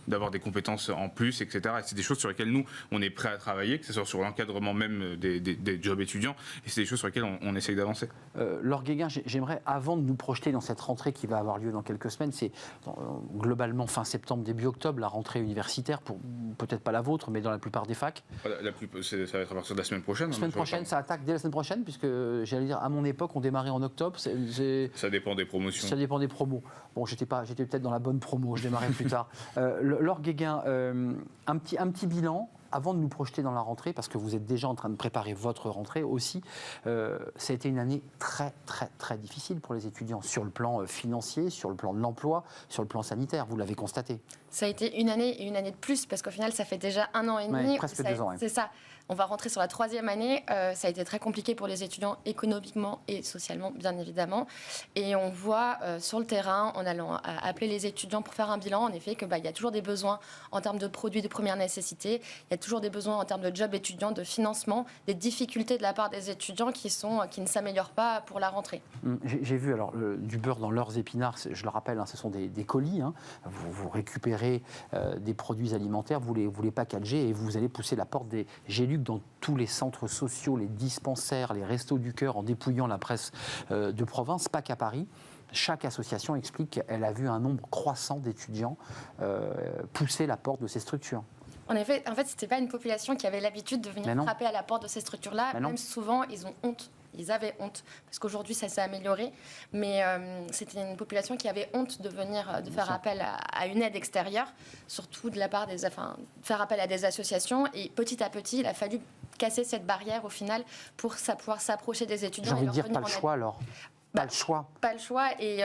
d'avoir des compétences en plus, etc. Et c'est des choses sur lesquelles nous, on est prêt à travailler, que ce soit sur l'encadrement même des jobs étudiants, et c'est des choses sur lesquelles on essaye d'avancer. Laure Guéguin, j'aimerais, avant de nous projeter dans cette rentrée qui va avoir lieu dans quelques semaines, c'est globalement fin septembre, début octobre, la rentrée universitaire, pour peut-être pas la vôtre, mais dans la plupart des facs. Ça va être à partir de la semaine prochaine. La semaine prochaine, ça attaque dès la semaine prochaine, puisque j'allais dire, à mon époque, on démarrait en octobre. Ça dépend des promotions. Ça dépend des promos. Bon, j'étais peut-être dans la bonne promo, je démarrais plus tard. Laure Guéguin, un petit bilan avant de nous projeter dans la rentrée, parce que vous êtes déjà en train de préparer votre rentrée aussi. Ça a été une année très, très, très difficile pour les étudiants, sur le plan financier, sur le plan de l'emploi, sur le plan sanitaire. Vous l'avez constaté. Ça a été une année et une année de plus, parce qu'au final, ça fait déjà 1 an et demi. Ouais, presque 2 ans. C'est ça. On va rentrer sur la 3e année. Ça a été très compliqué pour les étudiants, économiquement et socialement, bien évidemment. Et on voit sur le terrain, en allant appeler les étudiants pour faire un bilan, en effet, qu'il y a toujours des besoins en termes de produits de première nécessité. Il y a toujours des besoins en termes de jobs étudiants, de financement, des difficultés de la part des étudiants qui ne s'améliorent pas pour la rentrée. J'ai vu alors du beurre dans leurs épinards, je le rappelle, ce sont des colis. Vous récupérez des produits alimentaires, vous les packagez et vous allez pousser la porte des Géluc dans tous les centres sociaux, les dispensaires, les restos du cœur, en dépouillant la presse de province, pas qu'à Paris. Chaque association explique qu'elle a vu un nombre croissant d'étudiants pousser la porte de ces structures. En effet, ce n'était pas une population qui avait l'habitude de venir frapper à la porte de ces structures-là. Même souvent, ils ont honte. Ils avaient honte, parce qu'aujourd'hui, ça s'est amélioré. Mais c'était une population qui avait honte de venir, de faire appel à une aide extérieure, surtout de la part faire appel à des associations. Et petit à petit, il a fallu casser cette barrière, au final, pour pouvoir s'approcher des étudiants. J'ai envie de dire, pas le choix, alors. Pas le choix. Pas le choix. Et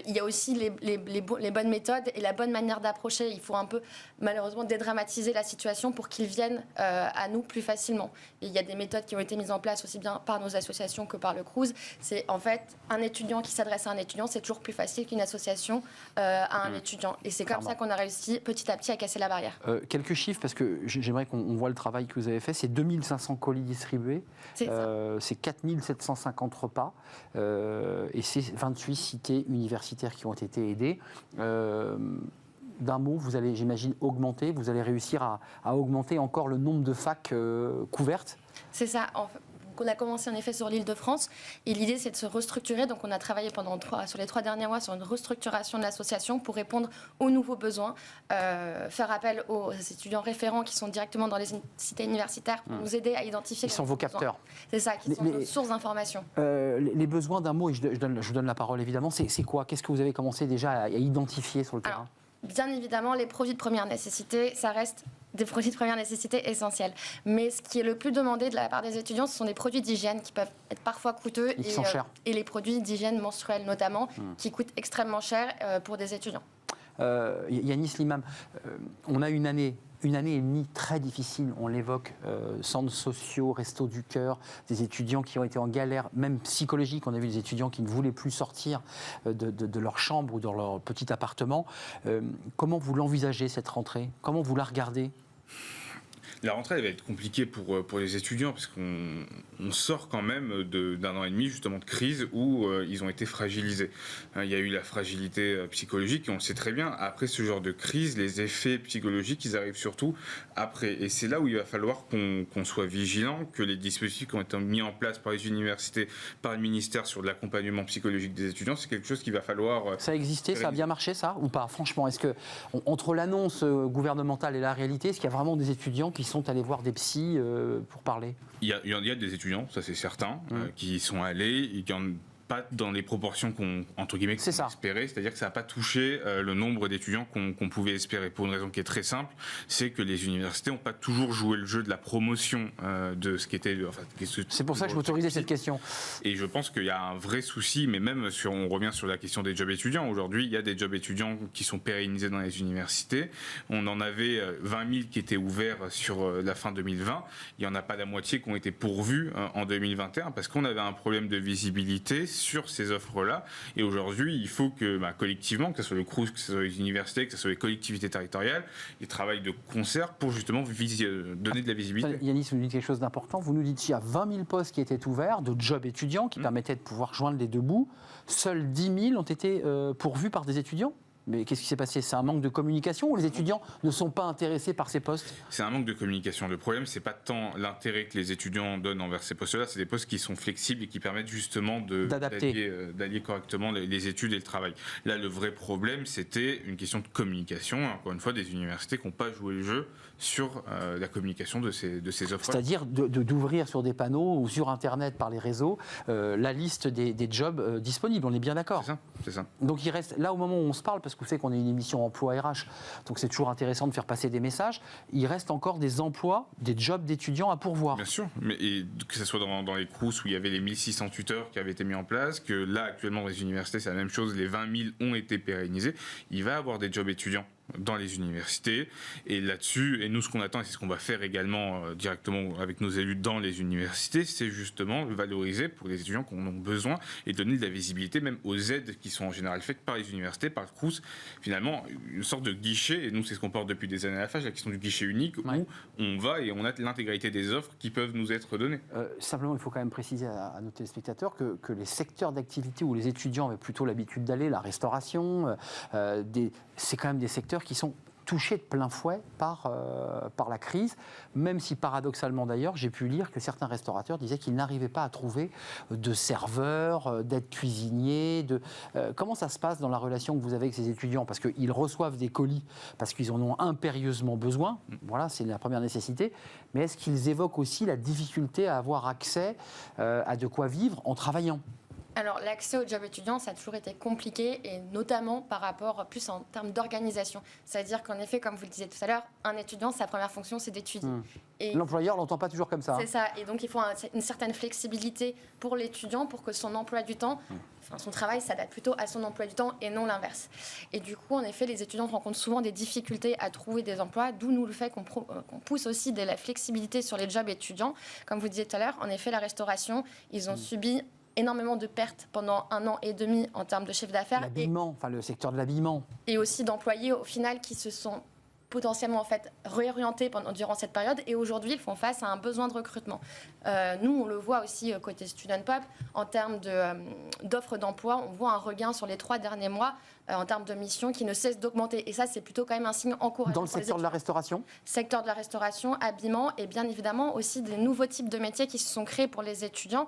il y a aussi les bonnes méthodes et la bonne manière d'approcher. Il faut un peu, malheureusement, dédramatiser la situation pour qu'ils viennent à nous plus facilement. Et il y a des méthodes qui ont été mises en place aussi bien par nos associations que par le CROUS. C'est en fait un étudiant qui s'adresse à un étudiant, c'est toujours plus facile qu'une association à un étudiant. Et c'est comme ça qu'on a réussi petit à petit à casser la barrière. Quelques chiffres, parce que j'aimerais qu'on voit le travail que vous avez fait. C'est 2500 colis distribués. C'est 4750 repas. Et c'est 28 cités universitaires qui ont été aidées. D'un mot, vous allez, j'imagine, augmenter, vous allez réussir à augmenter encore le nombre de facs couvertes. C'est ça. On a commencé en effet sur l'Île-de-France et l'idée c'est de se restructurer. Donc on a travaillé sur les 3 derniers mois sur une restructuration de l'association pour répondre aux nouveaux besoins, faire appel aux étudiants référents qui sont directement dans les cités universitaires pour nous aider à identifier Ils sont vos capteurs. C'est ça, qui sont nos sources d'information. Les besoins, d'un mot, et je vous donne la parole évidemment, c'est quoi? Qu'est-ce que vous avez commencé déjà à identifier sur le terrain? Bien évidemment, les produits de première nécessité, ça reste des produits de première nécessité essentiels. Mais ce qui est le plus demandé de la part des étudiants, ce sont des produits d'hygiène qui peuvent être parfois coûteux. Et qui sont chers. Et les produits d'hygiène menstruelle notamment, qui coûtent extrêmement cher pour des étudiants. Yanis Limam, on a une année et demie très difficile, on l'évoque, centres sociaux, restos du cœur, des étudiants qui ont été en galère, même psychologique. On a vu des étudiants qui ne voulaient plus sortir de leur chambre ou de leur petit appartement. Comment vous l'envisagez, cette rentrée? Comment vous la regardez? La rentrée elle va être compliquée pour les étudiants parce qu'on sort quand même d'un an et demi justement de crise où ils ont été fragilisés. Il y a eu la fragilité psychologique et on le sait très bien. Après ce genre de crise, les effets psychologiques ils arrivent surtout après. Et c'est là où il va falloir qu'on soit vigilant, que les dispositifs qui ont été mis en place par les universités, par le ministère sur de l'accompagnement psychologique des étudiants, c'est quelque chose qu'il va falloir... Ça a existé, ça a bien marché ça ou pas? Franchement, est-ce que entre l'annonce gouvernementale et la réalité, est-ce qu'il y a vraiment des étudiants qui sont allés voir des psys pour parler? Il y a des étudiants, ça c'est certain, qui y sont allés et qui en pas dans les proportions qu'on espérait, c'est-à-dire que ça n'a pas touché le nombre d'étudiants qu'on pouvait espérer, pour une raison qui est très simple, c'est que les universités n'ont pas toujours joué le jeu de la promotion de ce qui était... c'est pour ça que je m'autorisais cette question. Et je pense qu'il y a un vrai souci, mais même on revient sur la question des jobs étudiants. Aujourd'hui, il y a des jobs étudiants qui sont pérennisés dans les universités. On en avait 20 000 qui étaient ouverts sur la fin 2020. Il n'y en a pas la moitié qui ont été pourvus en 2021 parce qu'on avait un problème de visibilité sur ces offres-là. Et aujourd'hui, il faut que collectivement, que ce soit le CROUS, que ce soit les universités, que ce soit les collectivités territoriales, ils travaillent de concert pour justement donner de la visibilité. Yanis, vous nous dites quelque chose d'important. Vous nous dites qu'il y a 20 000 postes qui étaient ouverts de jobs étudiants qui permettaient de pouvoir joindre les deux bouts. Seuls 10 000 ont été pourvus par des étudiants. Mais qu'est-ce qui s'est passé? C'est un manque de communication ou les étudiants ne sont pas intéressés par ces postes? C'est un manque de communication. Le problème, c'est pas tant l'intérêt que les étudiants donnent envers ces postes-là, c'est des postes qui sont flexibles et qui permettent justement d'allier correctement les études et le travail. Là, le vrai problème, c'était une question de communication, encore une fois, des universités qui n'ont pas joué le jeu sur la communication de ces offres. C'est-à-dire d'ouvrir sur des panneaux ou sur Internet par les réseaux la liste des jobs disponibles. On est bien d'accord? C'est ça. Donc il reste, là au moment où on se parle, parce que vous savez qu'on est une émission emploi RH, donc c'est toujours intéressant de faire passer des messages, il reste encore des emplois, des jobs d'étudiants à pourvoir. Bien sûr, mais que ce soit dans les CROUS où il y avait les 1600 tuteurs qui avaient été mis en place, que là actuellement dans les universités c'est la même chose, les 20 000 ont été pérennisés, il va y avoir des jobs étudiants dans les universités et là-dessus, et nous ce qu'on attend et c'est ce qu'on va faire également directement avec nos élus dans les universités, c'est justement valoriser pour les étudiants qui en ont besoin et donner de la visibilité même aux aides qui sont en général faites par les universités, par le CROUS, finalement une sorte de guichet, et nous c'est ce qu'on porte depuis des années à la FAGE, la question du guichet unique où on va et on a l'intégralité des offres qui peuvent nous être données. Simplement il faut quand même préciser à nos téléspectateurs que les secteurs d'activité où les étudiants avaient plutôt l'habitude d'aller, la restauration, c'est quand même des secteurs qui sont touchés de plein fouet par la crise, même si paradoxalement d'ailleurs, j'ai pu lire que certains restaurateurs disaient qu'ils n'arrivaient pas à trouver de serveurs, d'aides cuisiniers. Comment ça se passe dans la relation que vous avez avec ces étudiants? Parce qu'ils reçoivent des colis, parce qu'ils en ont impérieusement besoin, voilà, c'est la première nécessité, mais est-ce qu'ils évoquent aussi la difficulté à avoir accès à de quoi vivre en travaillant? Alors, l'accès au job étudiant, ça a toujours été compliqué, et notamment par rapport plus en termes d'organisation. C'est-à-dire qu'en effet, comme vous le disiez tout à l'heure, un étudiant, sa première fonction, c'est d'étudier. Et l'employeur ne l'entend pas toujours comme ça. C'est ça, et donc il faut une certaine flexibilité pour l'étudiant pour que son emploi du temps, son travail s'adapte plutôt à son emploi du temps et non l'inverse. Et du coup, en effet, les étudiants rencontrent souvent des difficultés à trouver des emplois, d'où nous le fait qu'on pousse aussi de la flexibilité sur les jobs étudiants. Comme vous disiez tout à l'heure, en effet, la restauration, ils ont subi énormément de pertes pendant 1 an et demi en termes de chiffre d'affaires. L'habillement, le secteur de l'habillement. Et aussi d'employés au final qui se sont potentiellement en fait réorientés durant cette période, et aujourd'hui ils font face à un besoin de recrutement. Nous on le voit aussi côté Student Pop, en termes d'offres d'emploi, on voit un regain sur les 3 derniers mois en termes de missions qui ne cesse d'augmenter, et ça c'est plutôt quand même un signe encourageant. Dans le secteur de la restauration? Secteur de la restauration, habillement, et bien évidemment aussi des nouveaux types de métiers qui se sont créés pour les étudiants,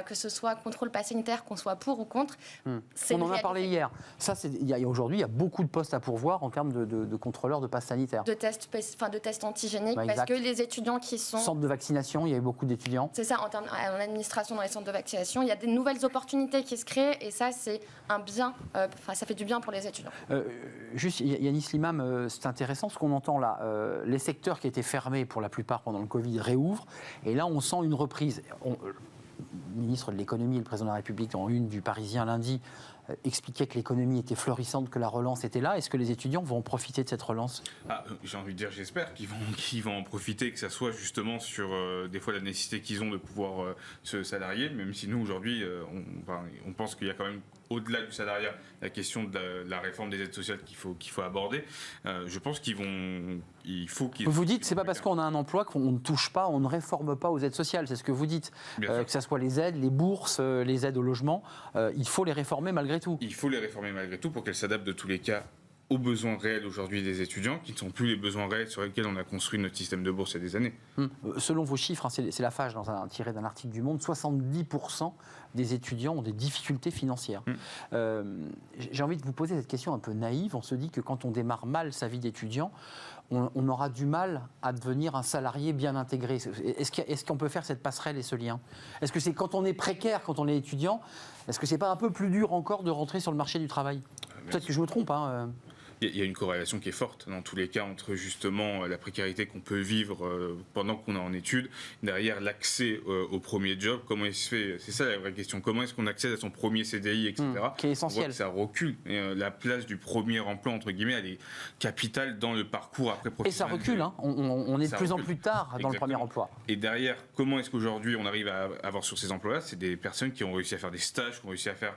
que ce soit contrôle pass sanitaire, qu'on soit pour ou contre. On en a parlé hier. Aujourd'hui il y a beaucoup de postes à pourvoir en termes de contrôleurs de pass sanitaire. De tests antigéniques, parce que les étudiants qui sont... Centre de vaccination, il y a eu beaucoup d'étudiants. C'est ça, en administration dans les centres de vaccination, il y a des nouvelles opportunités qui se créent, et ça c'est un bien, ça fait du bien pour les étudiants. Juste, Yanis Limam, c'est intéressant ce qu'on entend là. Les secteurs qui étaient fermés pour la plupart pendant le Covid réouvrent, et là on sent une reprise. Le ministre de l'économie et le président de la République, en une du Parisien lundi, expliquait que l'économie était florissante, que la relance était là. Est-ce que les étudiants vont en profiter de cette relance ? J'ai envie de dire, j'espère qu'ils vont en profiter, que ça soit justement sur des fois la nécessité qu'ils ont de pouvoir se salarier, même si nous aujourd'hui on pense qu'il y a quand même au-delà du salariat la question de la réforme des aides sociales qu'il faut aborder. Je pense il faut qu'ils... Vous dites, c'est pas parce qu'on a un emploi qu'on ne touche pas, on ne réforme pas aux aides sociales, c'est ce que vous dites. Que ce soit les aides, les bourses, les aides au logement, il faut les réformer malgré tout. Il faut les réformer malgré tout pour qu'elles s'adaptent de tous les cas aux besoins réels aujourd'hui des étudiants, qui ne sont plus les besoins réels sur lesquels on a construit notre système de bourse il y a des années. Selon vos chiffres, c'est la FAGE tiré d'un article du Monde, 70% des étudiants ont des difficultés financières. J'ai envie de vous poser cette question un peu naïve. On se dit que quand on démarre mal sa vie d'étudiant, on aura du mal à devenir un salarié bien intégré. Est-ce qu'on peut faire cette passerelle et ce lien ? Est-ce que c'est quand on est précaire, quand on est étudiant, est-ce que c'est pas un peu plus dur encore de rentrer sur le marché du travail ? Peut-être que je me trompe, hein. Il y a une corrélation qui est forte dans tous les cas entre justement la précarité qu'on peut vivre pendant qu'on est en études, derrière l'accès au premier job, comment il se fait, c'est ça la vraie question, comment est-ce qu'on accède à son premier CDI, etc. Qui est essentiel. On voit que ça recule. Et, la place du premier emploi, entre guillemets, elle est capitale dans le parcours après professionnel. Et ça recule, hein. On est de plus en plus tard dans le premier emploi. Et derrière, comment est-ce qu'aujourd'hui on arrive à avoir sur ces emplois-là ? C'est des personnes qui ont réussi à faire des stages, qui ont réussi à faire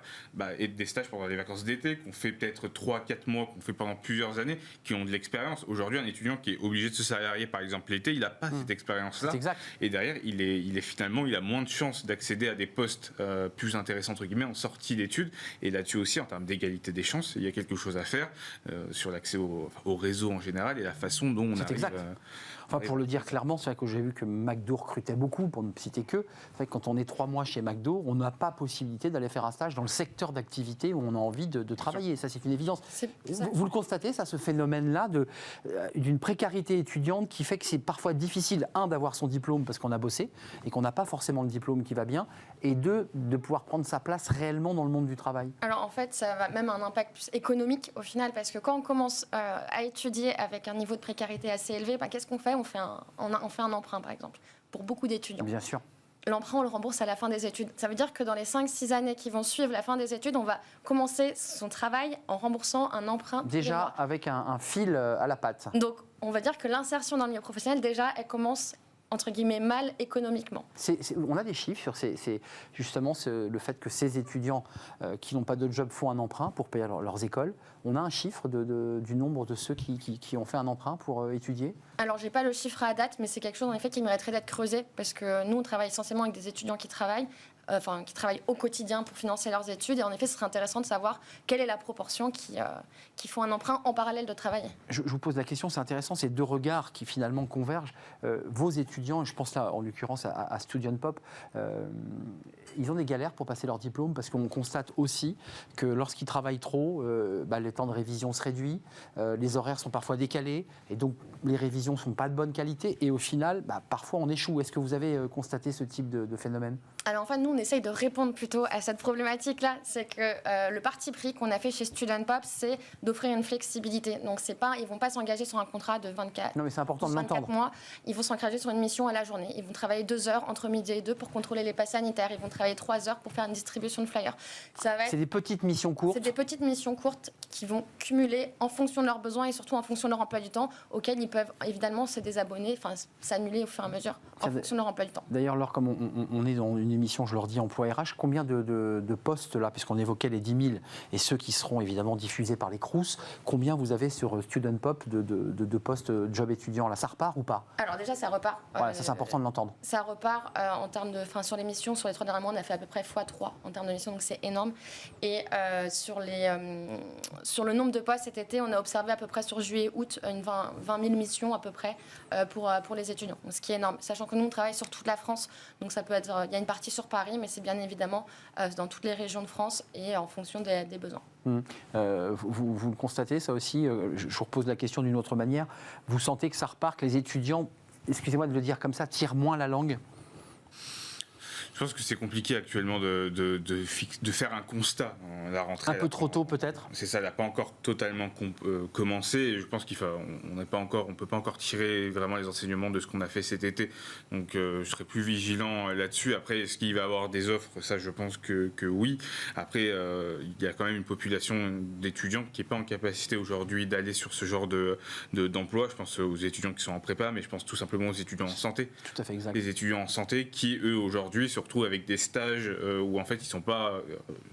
des stages pendant les vacances d'été, qu'on fait peut-être 3-4 mois, qu'on fait pendant plusieurs années, qui ont de l'expérience. Aujourd'hui, un étudiant qui est obligé de se salarier, par exemple l'été, il n'a pas cette expérience-là. Et derrière, il a moins de chances d'accéder à des postes plus intéressants, entre guillemets, en sortie d'études. Et là-dessus aussi, en termes d'égalité des chances, il y a quelque chose à faire sur l'accès au réseau en général et la façon dont on arrive... Enfin, pour le dire clairement, c'est vrai que j'ai vu que McDo recrutait beaucoup, pour ne citer que. C'est vrai que quand on est 3 mois chez McDo, on n'a pas possibilité d'aller faire un stage dans le secteur d'activité où on a envie de travailler. Ça, c'est une évidence. Vous le constatez, ça, ce phénomène-là d'une précarité étudiante qui fait que c'est parfois difficile, d'avoir son diplôme parce qu'on a bossé et qu'on n'a pas forcément le diplôme qui va bien, et de pouvoir prendre sa place réellement dans le monde du travail. Alors en fait, ça va même un impact plus économique au final, parce que quand on commence à étudier avec un niveau de précarité assez élevé, qu'est-ce qu'on fait ? On fait un emprunt, par exemple, pour beaucoup d'étudiants. Bien sûr. L'emprunt, on le rembourse à la fin des études. Ça veut dire que dans les 5-6 années qui vont suivre la fin des études, on va commencer son travail en remboursant un emprunt. Déjà avec un fil à la patte. Donc, on va dire que l'insertion dans le milieu professionnel, déjà, elle commence entre guillemets mal économiquement. On a des chiffres sur justement le fait que ces étudiants qui n'ont pas de job font un emprunt pour payer leurs écoles. On a un chiffre du nombre de ceux qui ont fait un emprunt pour étudier ? Alors, je n'ai pas le chiffre à date, mais c'est quelque chose en effet qui mériterait d'être creusé, parce que nous, on travaille essentiellement avec des étudiants qui travaillent au quotidien pour financer leurs études. Et en effet, ce serait intéressant de savoir quelle est la proportion qui font un emprunt en parallèle de travailler. Je vous pose la question, c'est intéressant, ces deux regards qui finalement convergent. Vos étudiants, je pense là en l'occurrence à Student Pop, ils ont des galères pour passer leur diplôme parce qu'on constate aussi que lorsqu'ils travaillent trop, le temps de révision se réduit, les horaires sont parfois décalés et donc les révisions ne sont pas de bonne qualité et au final, parfois on échoue. Est-ce que vous avez constaté ce type de phénomène ? Alors en fait, nous, on essaye de répondre plutôt à cette problématique-là. C'est que le parti pris qu'on a fait chez Student Pop, c'est d'offrir une flexibilité. Donc ils ne vont pas s'engager sur un contrat de 24, non, mais c'est important de 24 mois. Ils vont s'engager sur une mission à la journée. Ils vont travailler 2 heures entre midi et 2 pour contrôler les passes sanitaires. Ils vont travailler 3 heures pour faire une distribution de flyers. C'est des petites missions courtes. C'est des petites missions courtes qui vont cumuler en fonction de leurs besoins et surtout en fonction de leur emploi du temps, auxquels ils peuvent évidemment se désabonner, s'annuler au fur et à mesure en fonction de leur emploi du temps. D'ailleurs, alors comme on est dans une émission, je leur dis emploi RH, combien de postes là, puisqu'on évoquait les 10 000 et ceux qui seront évidemment diffusés par les Crous, combien vous avez sur Student Pop de postes job étudiant là, ça repart ou pas ? Alors déjà, ça repart. Ça c'est important de l'entendre. Ça repart en termes de, sur les missions, sur les 3 derniers mois, on a fait à peu près x3 en termes de missions, donc c'est énorme. Et sur le nombre de postes cet été, on a observé à peu près sur juillet-août 20 000 missions à peu près pour les étudiants, donc, ce qui est énorme. Sachant que nous, on travaille sur toute la France, donc ça peut être, il y a une partie sur Paris, mais c'est bien évidemment dans toutes les régions de France et en fonction des besoins. Vous le constatez, ça aussi, je vous repose la question d'une autre manière, vous sentez que ça repart, que les étudiants, excusez-moi de le dire comme ça, tirent moins la langue ? Je pense que c'est compliqué actuellement de faire un constat. La rentrée, un peu trop tôt peut-être. C'est ça, elle n'a pas encore totalement commencé. Et je pense on ne peut pas encore tirer vraiment les enseignements de ce qu'on a fait cet été. Donc je serai plus vigilant là-dessus. Après, est-ce qu'il va y avoir des offres? Ça, je pense que oui. Après, il y a quand même une population d'étudiants qui n'est pas en capacité aujourd'hui d'aller sur ce genre d'emploi. Je pense aux étudiants qui sont en prépa, mais je pense tout simplement aux étudiants en santé. Tout à fait exact. Les étudiants en santé qui, eux, aujourd'hui, se retrouvent avec des stages où en fait ils ne sont pas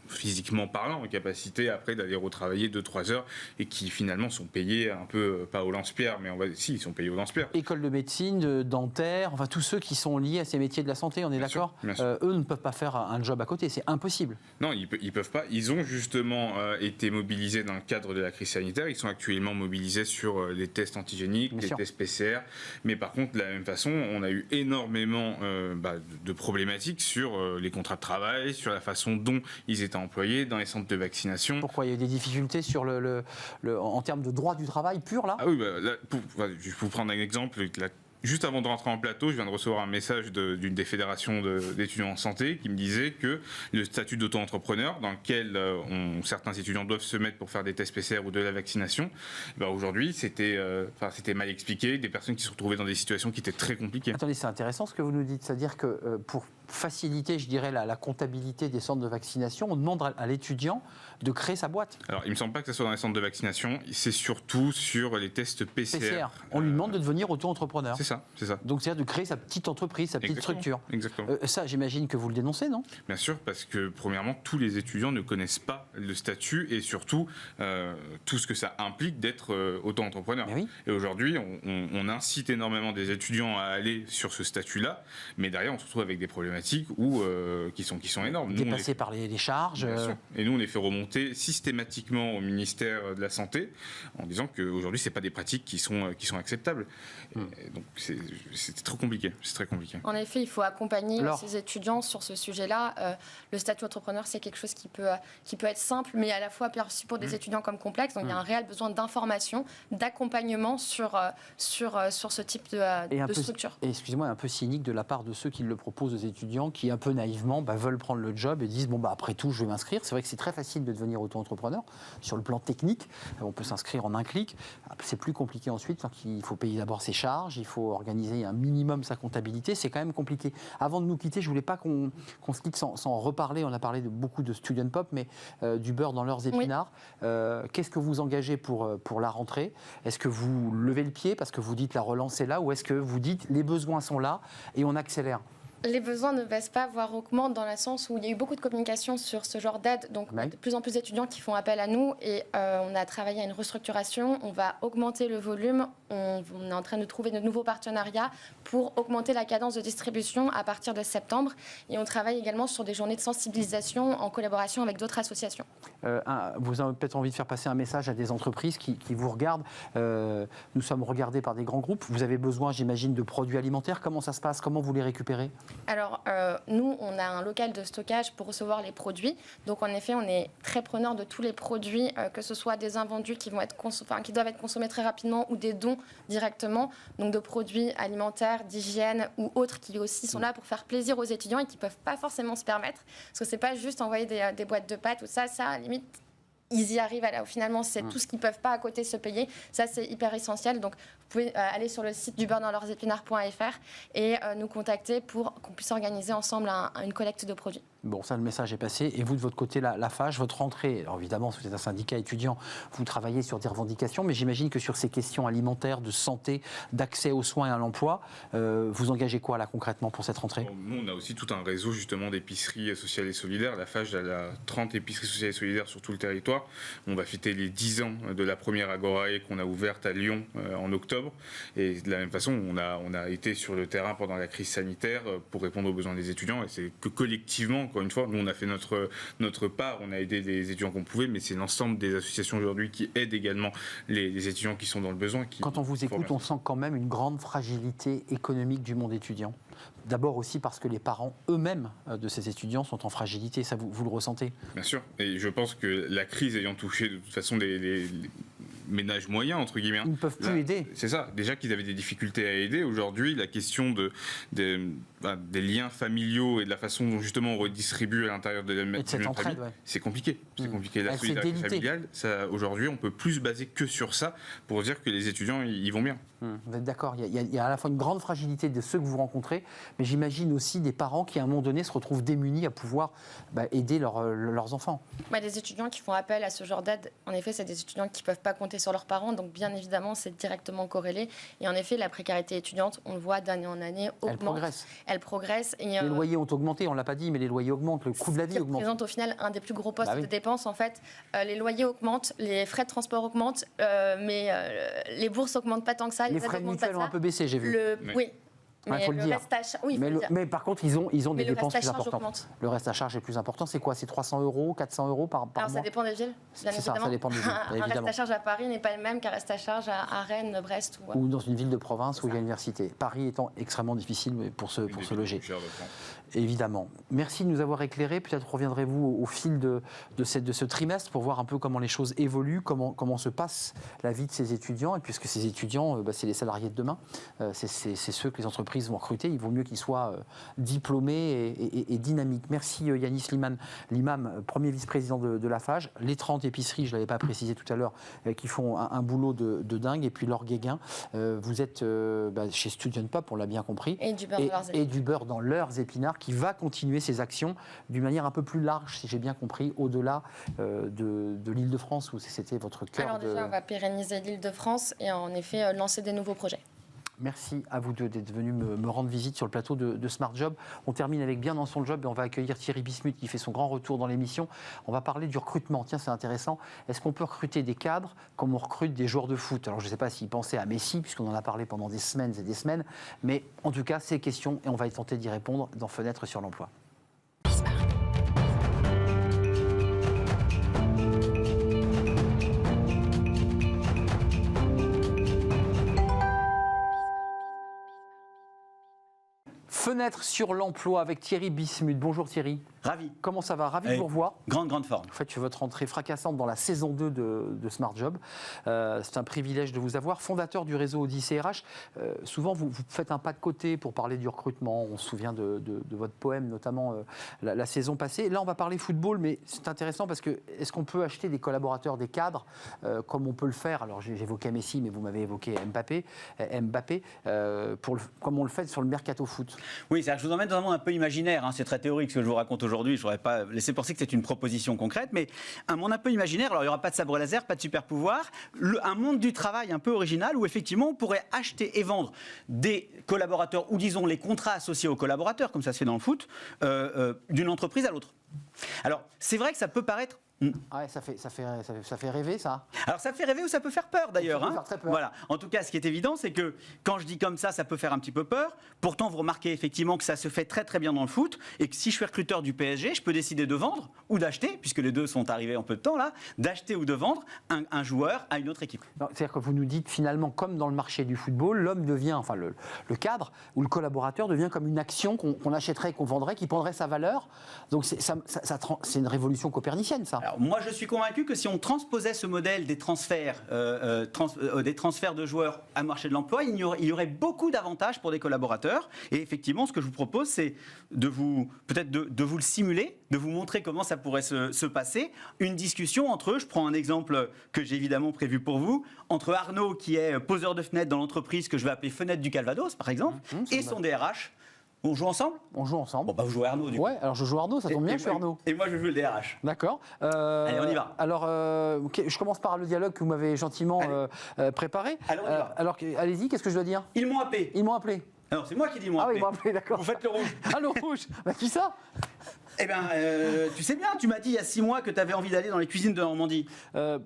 physiquement parlant en capacité après d'aller retravailler 2-3 heures et qui finalement sont payés un peu, pas au lance-pierre, mais ils sont payés au lance-pierre. École de médecine, de dentaire, enfin tous ceux qui sont liés à ces métiers de la santé, on est d'accord ? Eux ne peuvent pas faire un job à côté, c'est impossible. Non, ils peuvent pas. Ils ont justement été mobilisés dans le cadre de la crise sanitaire. Ils sont actuellement mobilisés sur les tests antigéniques, les tests PCR. Mais par contre, de la même façon, on a eu énormément de problématiques sur les contrats de travail, sur la façon dont ils étaient employés dans les centres de vaccination. Pourquoi ? Il y a eu des difficultés sur en termes de droit du travail pur, là ? Ah oui, je vais vous prendre un exemple. Juste avant de rentrer en plateau, je viens de recevoir un message d'une des fédérations d'étudiants en santé qui me disait que le statut d'auto-entrepreneur, dans lequel certains étudiants doivent se mettre pour faire des tests PCR ou de la vaccination, aujourd'hui, c'était mal expliqué, des personnes qui se retrouvaient dans des situations qui étaient très compliquées. Attendez, c'est intéressant ce que vous nous dites, c'est-à-dire que pour faciliter, je dirais, la comptabilité des centres de vaccination, on demande à l'étudiant de créer sa boîte. Alors, il ne me semble pas que ce soit dans les centres de vaccination, c'est surtout sur les tests PCR. On lui demande de devenir auto-entrepreneur. C'est ça. Donc, c'est-à-dire de créer sa petite entreprise, sa petite structure. Exactement. Ça, j'imagine que vous le dénoncez, non ? Bien sûr, parce que, premièrement, tous les étudiants ne connaissent pas le statut et surtout tout ce que ça implique d'être auto-entrepreneur. Oui. Et aujourd'hui, on incite énormément des étudiants à aller sur ce statut-là, mais derrière, on se retrouve avec des problématiques qui sont énormes. Dépassés par les charges. Bien sûr. Et nous, on les fait remonter systématiquement au ministère de la Santé en disant qu'aujourd'hui, ce n'est pas des pratiques qui sont acceptables. Et donc, c'est trop compliqué. C'est très compliqué. En effet, il faut accompagner ces étudiants sur ce sujet-là. Le statut entrepreneur, c'est quelque chose qui peut être simple, mais à la fois perçu pour des étudiants comme complexe. Donc, il y a un réel besoin d'information, d'accompagnement sur ce type de structure. Et excusez-moi, un peu cynique de la part de ceux qui le proposent aux étudiants qui, un peu naïvement, veulent prendre le job et disent après tout, je vais m'inscrire. C'est vrai que c'est très facile de devenir auto-entrepreneur sur le plan technique. On peut s'inscrire en un clic. C'est plus compliqué ensuite. Il faut payer d'abord ses charges, il faut organiser un minimum sa comptabilité. C'est quand même compliqué. Avant de nous quitter, je voulais pas qu'on se quitte sans reparler. On a parlé de beaucoup de student pop, mais du beurre dans leurs épinards. Oui. Qu'est-ce que vous engagez pour la rentrée ? Est-ce que vous levez le pied parce que vous dites la relance est là, ou est-ce que vous dites les besoins sont là et on accélère ? Les besoins ne baissent pas, voire augmentent, dans le sens où il y a eu beaucoup de communication sur ce genre d'aide. Donc, de plus en plus d'étudiants qui font appel à nous et on a travaillé à une restructuration. On va augmenter le volume. On est en train de trouver de nouveaux partenariats pour augmenter la cadence de distribution à partir de septembre. Et on travaille également sur des journées de sensibilisation en collaboration avec d'autres associations. Vous avez peut-être envie de faire passer un message à des entreprises qui vous regardent. Nous sommes regardés par des grands groupes. Vous avez besoin, j'imagine, de produits alimentaires. Comment ça se passe ? Comment vous les récupérez ? Alors, nous, on a un local de stockage pour recevoir les produits. Donc, en effet, on est très preneur de tous les produits, que ce soit des invendus qui doivent être consommés très rapidement ou des dons directement. Donc, de produits alimentaires, d'hygiène ou autres qui aussi sont là pour faire plaisir aux étudiants et qui ne peuvent pas forcément se permettre. Parce que ce n'est pas juste envoyer des boîtes de pâtes ou ça, à la limite, ils y arrivent. Finalement, c'est tout ce qu'ils ne peuvent pas à côté se payer. Ça, c'est hyper essentiel. Donc, vous pouvez aller sur le site du beurre-dans-leurs-épinards.fr et nous contacter pour qu'on puisse organiser ensemble une collecte de produits. Bon, ça, le message est passé. Et vous, de votre côté, la FAGE, votre rentrée, alors évidemment, si vous êtes un syndicat étudiant, vous travaillez sur des revendications, mais j'imagine que sur ces questions alimentaires, de santé, d'accès aux soins et à l'emploi, vous engagez quoi, là, concrètement, pour cette rentrée ? Nous, on a aussi tout un réseau, justement, d'épiceries sociales et solidaires. La FAGE, elle a 30 épiceries sociales et solidaires sur tout le territoire. On va fêter les 10 ans de la première Agorae qu'on a ouverte à Lyon en octobre. Et de la même façon, on a été sur le terrain pendant la crise sanitaire pour répondre aux besoins des étudiants. Et c'est que collectivement, encore une fois, nous, on a fait notre part, on a aidé les étudiants qu'on pouvait, mais c'est l'ensemble des associations aujourd'hui qui aident également les étudiants qui sont dans le besoin. Quand on vous écoute, on sent quand même une grande fragilité économique du monde étudiant. D'abord aussi parce que les parents eux-mêmes de ces étudiants sont en fragilité, ça vous le ressentez ? Bien sûr, et je pense que la crise ayant touché de toute façon les ménages moyens, entre guillemets. Ils ne peuvent plus aider. C'est ça, déjà qu'ils avaient des difficultés à aider. Aujourd'hui, la question des liens familiaux et de la façon dont justement on redistribue à l'intérieur de la même famille, c'est compliqué. C'est compliqué. La solidarité familiale, aujourd'hui, on peut plus se baser que sur ça pour dire que les étudiants ils vont bien. Vous êtes d'accord, il y a à la fois une grande fragilité de ceux que vous rencontrez, mais j'imagine aussi des parents qui à un moment donné se retrouvent démunis à pouvoir aider leurs enfants. Les étudiants qui font appel à ce genre d'aide, en effet, c'est des étudiants qui ne peuvent pas compter sur leurs parents, donc bien évidemment, c'est directement corrélé. Et en effet, la précarité étudiante, on le voit d'année en année, augmente. Elle progresse. Et, les loyers ont augmenté, on ne l'a pas dit, mais les loyers augmentent, le coût de la vie augmente. Ça représente au final un des plus gros postes de dépenses. En fait, les loyers augmentent, les frais de transport augmentent, mais les bourses n'augmentent pas tant que ça. Les frais mutuels ont un peu baissé, j'ai vu. Oui. Mais faut le dire. Mais par contre, ils ont des dépenses plus importantes. Le reste à charge est plus important. C'est quoi? C'est 300 €, 400 € par mois? Ça dépend des villes. C'est ça dépend des villes. Un reste à charge à Paris n'est pas le même qu'un reste à charge à Rennes, Brest. Ou dans une ville de province où il y a une université. Paris étant extrêmement difficile pour se loger. Évidemment. Merci de nous avoir éclairés. Peut-être reviendrez-vous au fil de ce trimestre pour voir un peu comment les choses évoluent, comment se passe la vie de ces étudiants. Et puisque ces étudiants, c'est les salariés de demain, c'est ceux que les entreprises vont recruter. Il vaut mieux qu'ils soient diplômés et dynamiques. Merci Yanis Limam, premier vice-président de la FAGE. Les 30 épiceries, je ne l'avais pas précisé tout à l'heure, qui font un boulot de dingue. Et puis Laure Guéguin, vous êtes chez Student Pop, on l'a bien compris. Et du beurre dans leurs épinards, qui va continuer ses actions d'une manière un peu plus large, si j'ai bien compris, au-delà de l'Île-de-France, où c'était votre cœur. Alors déjà, on va pérenniser l'Île-de-France et en effet lancer des nouveaux projets. Merci à vous deux d'être venus me rendre visite sur le plateau de Smart Job. On termine avec Bien dans son job et on va accueillir Thierry Bismuth qui fait son grand retour dans l'émission. On va parler du recrutement. Tiens, c'est intéressant. Est-ce qu'on peut recruter des cadres comme on recrute des joueurs de foot? Alors, je ne sais pas s'il pensait à Messi, puisqu'on en a parlé pendant des semaines et des semaines, mais en tout cas, c'est question et on va tenter d'y répondre dans Fenêtre sur l'emploi. Fenêtre sur l'emploi avec Thierry Bismuth. Bonjour Thierry. Ravi. Comment ça va? Ravi de vous revoir. Grande forme. Vous faites votre entrée fracassante dans la saison 2 de Smart Job. C'est un privilège de vous avoir. Fondateur du réseau Odyssée RH. Souvent, vous faites un pas de côté pour parler du recrutement. On se souvient de votre poème, notamment la saison passée. Là, on va parler football, mais c'est intéressant parce que est-ce qu'on peut acheter des collaborateurs, des cadres, comme on peut le faire? Alors, j'évoquais Messi, mais vous m'avez évoqué Mbappé, comme on le fait sur le mercato foot. Oui, c'est-à-dire que je vous emmène dans un monde un peu imaginaire. C'est très théorique ce que je vous raconte aujourd'hui. Je n'aurais pas laissé penser que c'est une proposition concrète, mais un monde un peu imaginaire. Alors, il n'y aura pas de sabre laser, pas de super pouvoir. Un monde du travail un peu original où, effectivement, on pourrait acheter et vendre des collaborateurs ou, disons, les contrats associés aux collaborateurs, comme ça se fait dans le foot, d'une entreprise à l'autre. Alors, c'est vrai que ça peut paraître... Ouais, ça fait rêver, ça. Alors ça fait rêver ou ça peut faire peur d'ailleurs. Ça peut faire très peur. Voilà. En tout cas, ce qui est évident, c'est que quand je dis comme ça peut faire un petit peu peur. Pourtant, vous remarquez effectivement que ça se fait très très bien dans le foot et que si je suis recruteur du PSG, je peux décider de vendre ou d'acheter, puisque les deux sont arrivés en peu de temps là, d'acheter ou de vendre un joueur à une autre équipe. C'est-à-dire que vous nous dites finalement, comme dans le marché du football, l'homme devient, enfin le cadre ou le collaborateur devient comme une action qu'on achèterait, qu'on vendrait, qui prendrait sa valeur. Donc c'est une révolution copernicienne, ça. Alors moi, je suis convaincu que si on transposait ce modèle des transferts de joueurs à marché de l'emploi, il y aurait beaucoup d'avantages pour des collaborateurs. Et effectivement, ce que je vous propose, c'est de vous le simuler, de vous montrer comment ça pourrait se passer. Une discussion entre, je prends un exemple que j'ai évidemment prévu pour vous, entre Arnaud, qui est poseur de fenêtres dans l'entreprise que je vais appeler Fenêtre du Calvados, par exemple, et son DRH. On joue ensemble? On joue ensemble. Bon, vous jouez Arnaud, du coup. Ouais, alors je joue Arnaud, ça tombe bien, je suis Arnaud. Et moi, je joue le DRH. D'accord. Allez, on y va. Alors, je commence par le dialogue que vous m'avez gentiment préparé. Allez, on y va. Alors, allez-y, qu'est-ce que je dois dire? Ils m'ont appelé. Ils m'ont appelé. Alors, c'est moi qui dis ils m'ont appelé. Ah oui, ils m'ont appelé, d'accord. Vous faites le rouge. Ah, le rouge. Qui ça? Eh bien, tu sais bien, tu m'as dit il y a 6 mois que tu avais envie d'aller dans les cuisines de Normandie.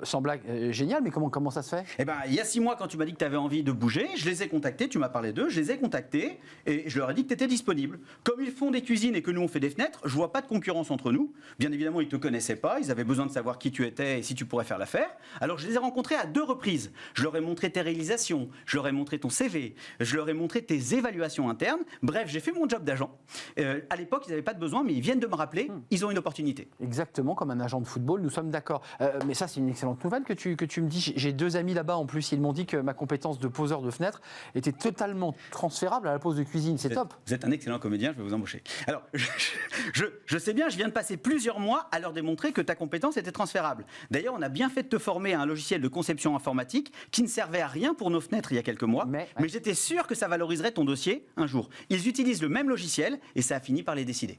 Sans blague, génial, mais comment ça se fait? Eh bien, il y a 6 mois, quand tu m'as dit que tu avais envie de bouger, je les ai contactés, tu m'as parlé d'eux, je les ai contactés et je leur ai dit que tu étais disponible. Comme ils font des cuisines et que nous on fait des fenêtres, je vois pas de concurrence entre nous. Bien évidemment, ils te connaissaient pas, ils avaient besoin de savoir qui tu étais et si tu pourrais faire l'affaire. Alors, je les ai rencontrés à 2 reprises. Je leur ai montré tes réalisations, je leur ai montré ton CV, je leur ai montré tes évaluations internes. Bref, j'ai fait mon job d'agent. À l'époque, ils n'avaient pas de besoin, mais ils viennent de me rappelé, ils ont une opportunité. Exactement, comme un agent de football, nous sommes d'accord. Mais ça, c'est une excellente nouvelle que tu me dis. J'ai 2 amis là-bas, en plus, ils m'ont dit que ma compétence de poseur de fenêtre était totalement transférable à la pose de cuisine. C'est top. Vous êtes un excellent comédien, je vais vous embaucher. Alors, je sais bien, je viens de passer plusieurs mois à leur démontrer que ta compétence était transférable. D'ailleurs, on a bien fait de te former à un logiciel de conception informatique qui ne servait à rien pour nos fenêtres il y a quelques mois, mais j'étais sûr que ça valoriserait ton dossier un jour. Ils utilisent le même logiciel et ça a fini par les décider.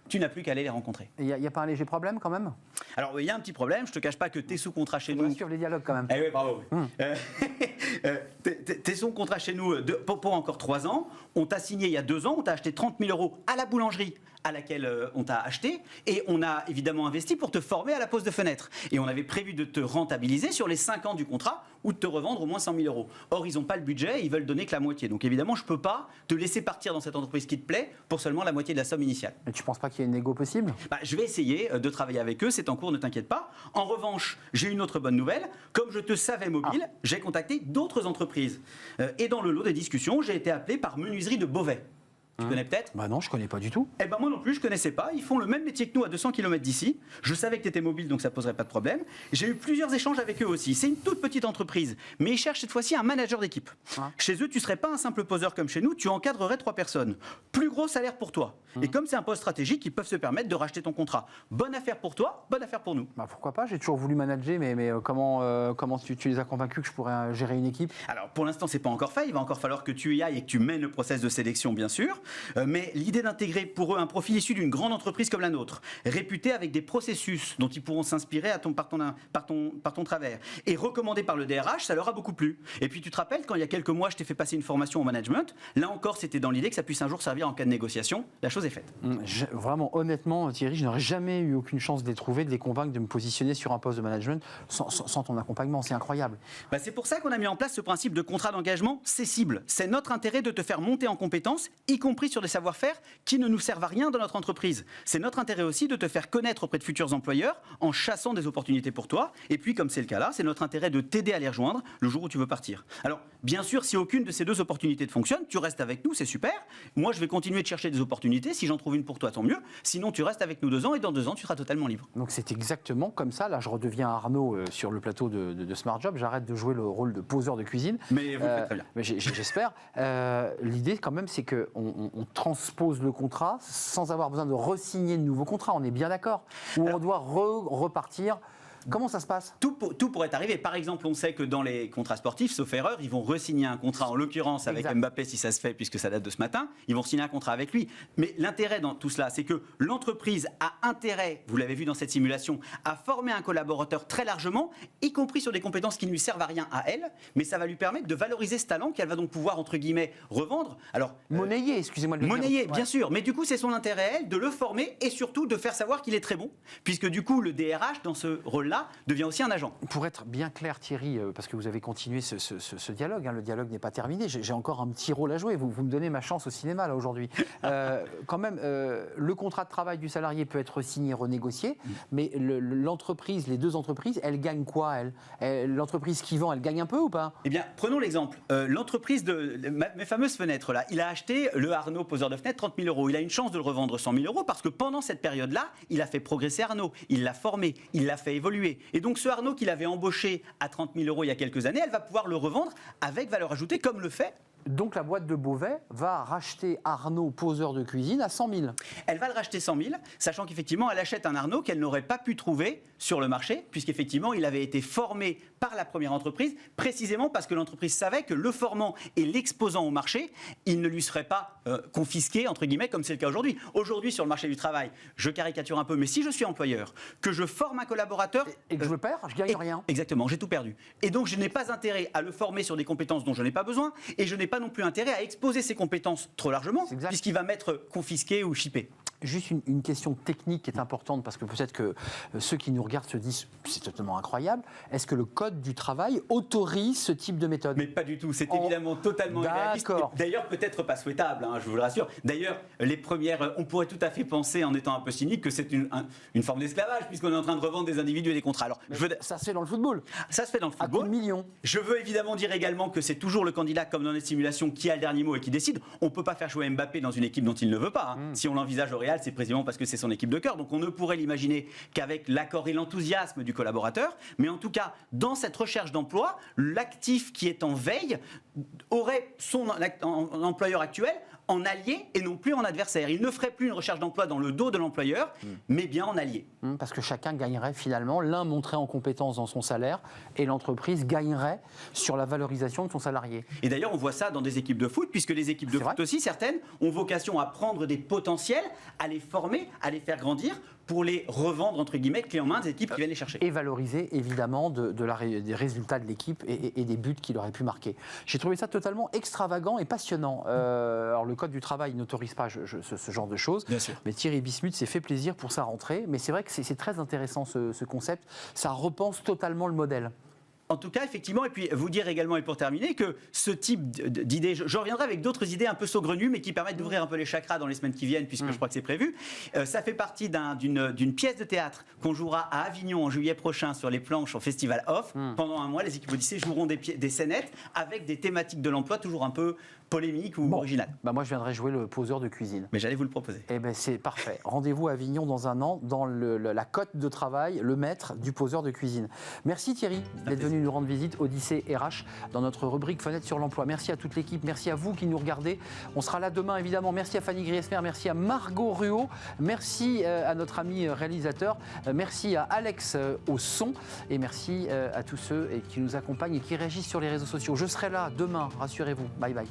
Tu n'as plus qu'à aller les rencontrer. Il n'y a pas un léger problème quand même? Alors, il y a un petit problème, je ne te cache pas que tes sous-contrats chez nous... suivre les dialogues quand même. Eh oui, bravo. Tes sous-contrats chez nous pour encore 3 ans, on t'a signé il y a 2 ans, on t'a acheté 30 000 € à la boulangerie à laquelle on t'a acheté, et on a évidemment investi pour te former à la pose de fenêtre. Et on avait prévu de te rentabiliser sur les 5 ans du contrat ou de te revendre au moins 100 000 €. Or, ils n'ont pas le budget, ils veulent donner que la moitié. Donc évidemment, je ne peux pas te laisser partir dans cette entreprise qui te plaît pour seulement la moitié de la somme initiale. Mais tu ne penses pas qu'il y ait une négo possible? Je vais essayer de travailler avec eux, c'est en cours, ne t'inquiète pas. En revanche, j'ai une autre bonne nouvelle. Comme je te savais mobile, j'ai contacté d'autres entreprises. Et dans le lot des discussions, j'ai été appelé par Menuiserie de Beauvais. Tu connais peut-être? Non, je connais pas du tout. Moi non plus, je connaissais pas. Ils font le même métier que nous à 200 km d'ici. Je savais que tu étais mobile, donc ça poserait pas de problème. J'ai eu plusieurs échanges avec eux aussi. C'est une toute petite entreprise, mais ils cherchent cette fois-ci un manager d'équipe. Chez eux, tu serais pas un simple poseur comme chez nous, tu encadrerais 3 personnes. Plus gros salaire pour toi. Et comme c'est un poste stratégique, ils peuvent se permettre de racheter ton contrat. Bonne affaire pour toi, bonne affaire pour nous. Pourquoi pas? J'ai toujours voulu manager, mais comment tu les as convaincus que je pourrais gérer une équipe? Alors pour l'instant, c'est pas encore fait. Il va encore falloir que tu y ailles et que tu mènes le process de sélection, bien sûr. Mais l'idée d'intégrer pour eux un profil issu d'une grande entreprise comme la nôtre, réputée avec des processus dont ils pourront s'inspirer par ton travers, et recommandé par le DRH, ça leur a beaucoup plu. Et puis tu te rappelles, quand il y a quelques mois, je t'ai fait passer une formation au management, là encore, c'était dans l'idée que ça puisse un jour servir en cas de négociation. La chose est faite. Vraiment, honnêtement, Thierry, je n'aurais jamais eu aucune chance de les trouver, de les convaincre de me positionner sur un poste de management sans ton accompagnement. C'est incroyable. C'est pour ça qu'on a mis en place ce principe de contrat d'engagement cessible. C'est notre intérêt de te faire monter en compétences, y compris sur des savoir-faire qui ne nous servent à rien dans notre entreprise. C'est notre intérêt aussi de te faire connaître auprès de futurs employeurs en chassant des opportunités pour toi. Et puis, comme c'est le cas là, c'est notre intérêt de t'aider à les rejoindre le jour où tu veux partir. Alors, bien sûr, si aucune de ces 2 opportunités te fonctionne, tu restes avec nous, c'est super. Moi, je vais continuer de chercher des opportunités. Si j'en trouve une pour toi, tant mieux. Sinon, tu restes avec nous 2 ans et dans 2 ans, tu seras totalement libre. Donc, c'est exactement comme ça. Là, je redeviens Arnaud sur le plateau de Smart Job. J'arrête de jouer le rôle de poseur de cuisine. Mais vous le faites très bien. Mais j'espère. L'idée, quand même, c'est qu'on transpose le contrat sans avoir besoin de re-signer de nouveaux contrats. On est bien d'accord? Ou on doit repartir? Comment ça se passe? Tout pourrait arriver. Par exemple, on sait que dans les contrats sportifs, sauf erreur, ils vont re-signer un contrat, en l'occurrence avec Mbappé, si ça se fait, puisque ça date de ce matin, ils vont signer un contrat avec lui. Mais l'intérêt dans tout cela, c'est que l'entreprise a intérêt, vous l'avez vu dans cette simulation, à former un collaborateur très largement, y compris sur des compétences qui ne lui servent à rien à elle, mais ça va lui permettre de valoriser ce talent qu'elle va donc pouvoir, entre guillemets, revendre. Alors, monnayer, excusez-moi de le dire. Monnayer, bien sûr. Mais du coup, c'est son intérêt, elle, de le former et surtout de faire savoir qu'il est très bon, puisque du coup, le DRH, dans ce rôle-là, devient aussi un agent. Pour être bien clair, Thierry, parce que vous avez continué ce dialogue, le dialogue n'est pas terminé, j'ai encore un petit rôle à jouer, vous me donnez ma chance au cinéma là aujourd'hui. Quand même, le contrat de travail du salarié peut être signé, renégocié, mais l'entreprise, les 2 entreprises, elles gagnent quoi, l'entreprise qui vend, elle gagne un peu ou pas? Eh bien, prenons l'exemple. L'entreprise de mes fameuses fenêtres là, il a acheté le Arnaud poseur de fenêtre 30 000 €. Il a une chance de le revendre 100 000 € parce que pendant cette période-là, il a fait progresser Arnaud, il l'a formé, il l'a fait évoluer. Et donc ce Arnaud qu'il avait embauché à 30 000 € il y a quelques années, elle va pouvoir le revendre avec valeur ajoutée comme le fait. Donc la boîte de Beauvais va racheter Arnaud, poseur de cuisine, à 100 000. Elle va le racheter 100 000, sachant qu'effectivement, elle achète un Arnaud qu'elle n'aurait pas pu trouver sur le marché, puisqu'effectivement, il avait été formé par la première entreprise, précisément parce que l'entreprise savait que le formant et l'exposant au marché, il ne lui serait pas confisqué, entre guillemets, comme c'est le cas aujourd'hui. Aujourd'hui, sur le marché du travail, je caricature un peu, mais si je suis employeur, que je forme un collaborateur... Et que je le perds, je gagne rien. Exactement, j'ai tout perdu. Et donc, je n'ai pas intérêt à le former sur des compétences dont je n'ai pas besoin, et je n'ai pas non plus intérêt à exposer ses compétences trop largement, puisqu'il va m'être confisqué ou chippé. Juste une question technique qui est importante, parce que peut-être que ceux qui nous regardent se disent c'est totalement incroyable. Est-ce que le code du travail autorise ce type de méthode? Mais pas du tout, c'est évidemment totalement irréaliste. D'ailleurs, peut-être pas souhaitable, je vous le rassure. D'ailleurs, les premières, on pourrait tout à fait penser, en étant un peu cynique, que c'est une forme d'esclavage, puisqu'on est en train de revendre des individus et des contrats. Alors, ça se fait dans le football. Ça se fait dans le football. À coups de millions. Je veux évidemment dire également que c'est toujours le candidat, comme dans les simulations, qui a le dernier mot et qui décide. On ne peut pas faire jouer Mbappé dans une équipe dont il ne veut pas. Si on l'envisage au Real, génial, c'est précisément parce que c'est son équipe de cœur. Donc on ne pourrait l'imaginer qu'avec l'accord et l'enthousiasme du collaborateur. Mais en tout cas, dans cette recherche d'emploi, l'actif qui est en veille aurait son employeur actuel en allié et non plus en adversaire. Il ne ferait plus une recherche d'emploi dans le dos de l'employeur, mais bien en allié. Parce que chacun gagnerait finalement, l'un monterait en compétence dans son salaire et l'entreprise gagnerait sur la valorisation de son salarié. Et d'ailleurs, on voit ça dans des équipes de foot, puisque les équipes de foot aussi, certaines, ont vocation à prendre des potentiels, à les former, à les faire grandir, pour les revendre, entre guillemets, clé en main des équipes qui viennent les chercher. Et valoriser, évidemment, des résultats de l'équipe et des buts qu'il aurait pu marquer. J'ai trouvé ça totalement extravagant et passionnant. Alors, le Code du travail n'autorise pas ce genre de choses. Bien sûr. Mais Thierry Bismuth s'est fait plaisir pour sa rentrée. Mais c'est vrai que c'est très intéressant, ce concept. Ça repense totalement le modèle. En tout cas, effectivement, et puis vous dire également, et pour terminer, que ce type d'idées, je reviendrai avec d'autres idées un peu saugrenues, mais qui permettent d'ouvrir un peu les chakras dans les semaines qui viennent, puisque je crois que c'est prévu. Ça fait partie d'une pièce de théâtre qu'on jouera à Avignon en juillet prochain sur les planches au Festival Off. Pendant un mois, les équipes Odyssée joueront des scénettes avec des thématiques de l'emploi toujours un peu polémiques ou originales. Moi, je viendrai jouer le poseur de cuisine. Mais j'allais vous le proposer. Eh bien, c'est parfait. Rendez-vous à Avignon dans un an, dans la cote de travail, le maître du poseur de cuisine. Merci Thierry d'être venu nous rendre visite, Odyssée RH, dans notre rubrique Fenêtre sur l'emploi. Merci à toute l'équipe, merci à vous qui nous regardez. On sera là demain, évidemment. Merci à Fanny Griesmer, merci à Margot Ruot, merci à notre ami réalisateur, merci à Alex au son, et merci à tous ceux qui nous accompagnent et qui réagissent sur les réseaux sociaux. Je serai là demain, rassurez-vous. Bye bye.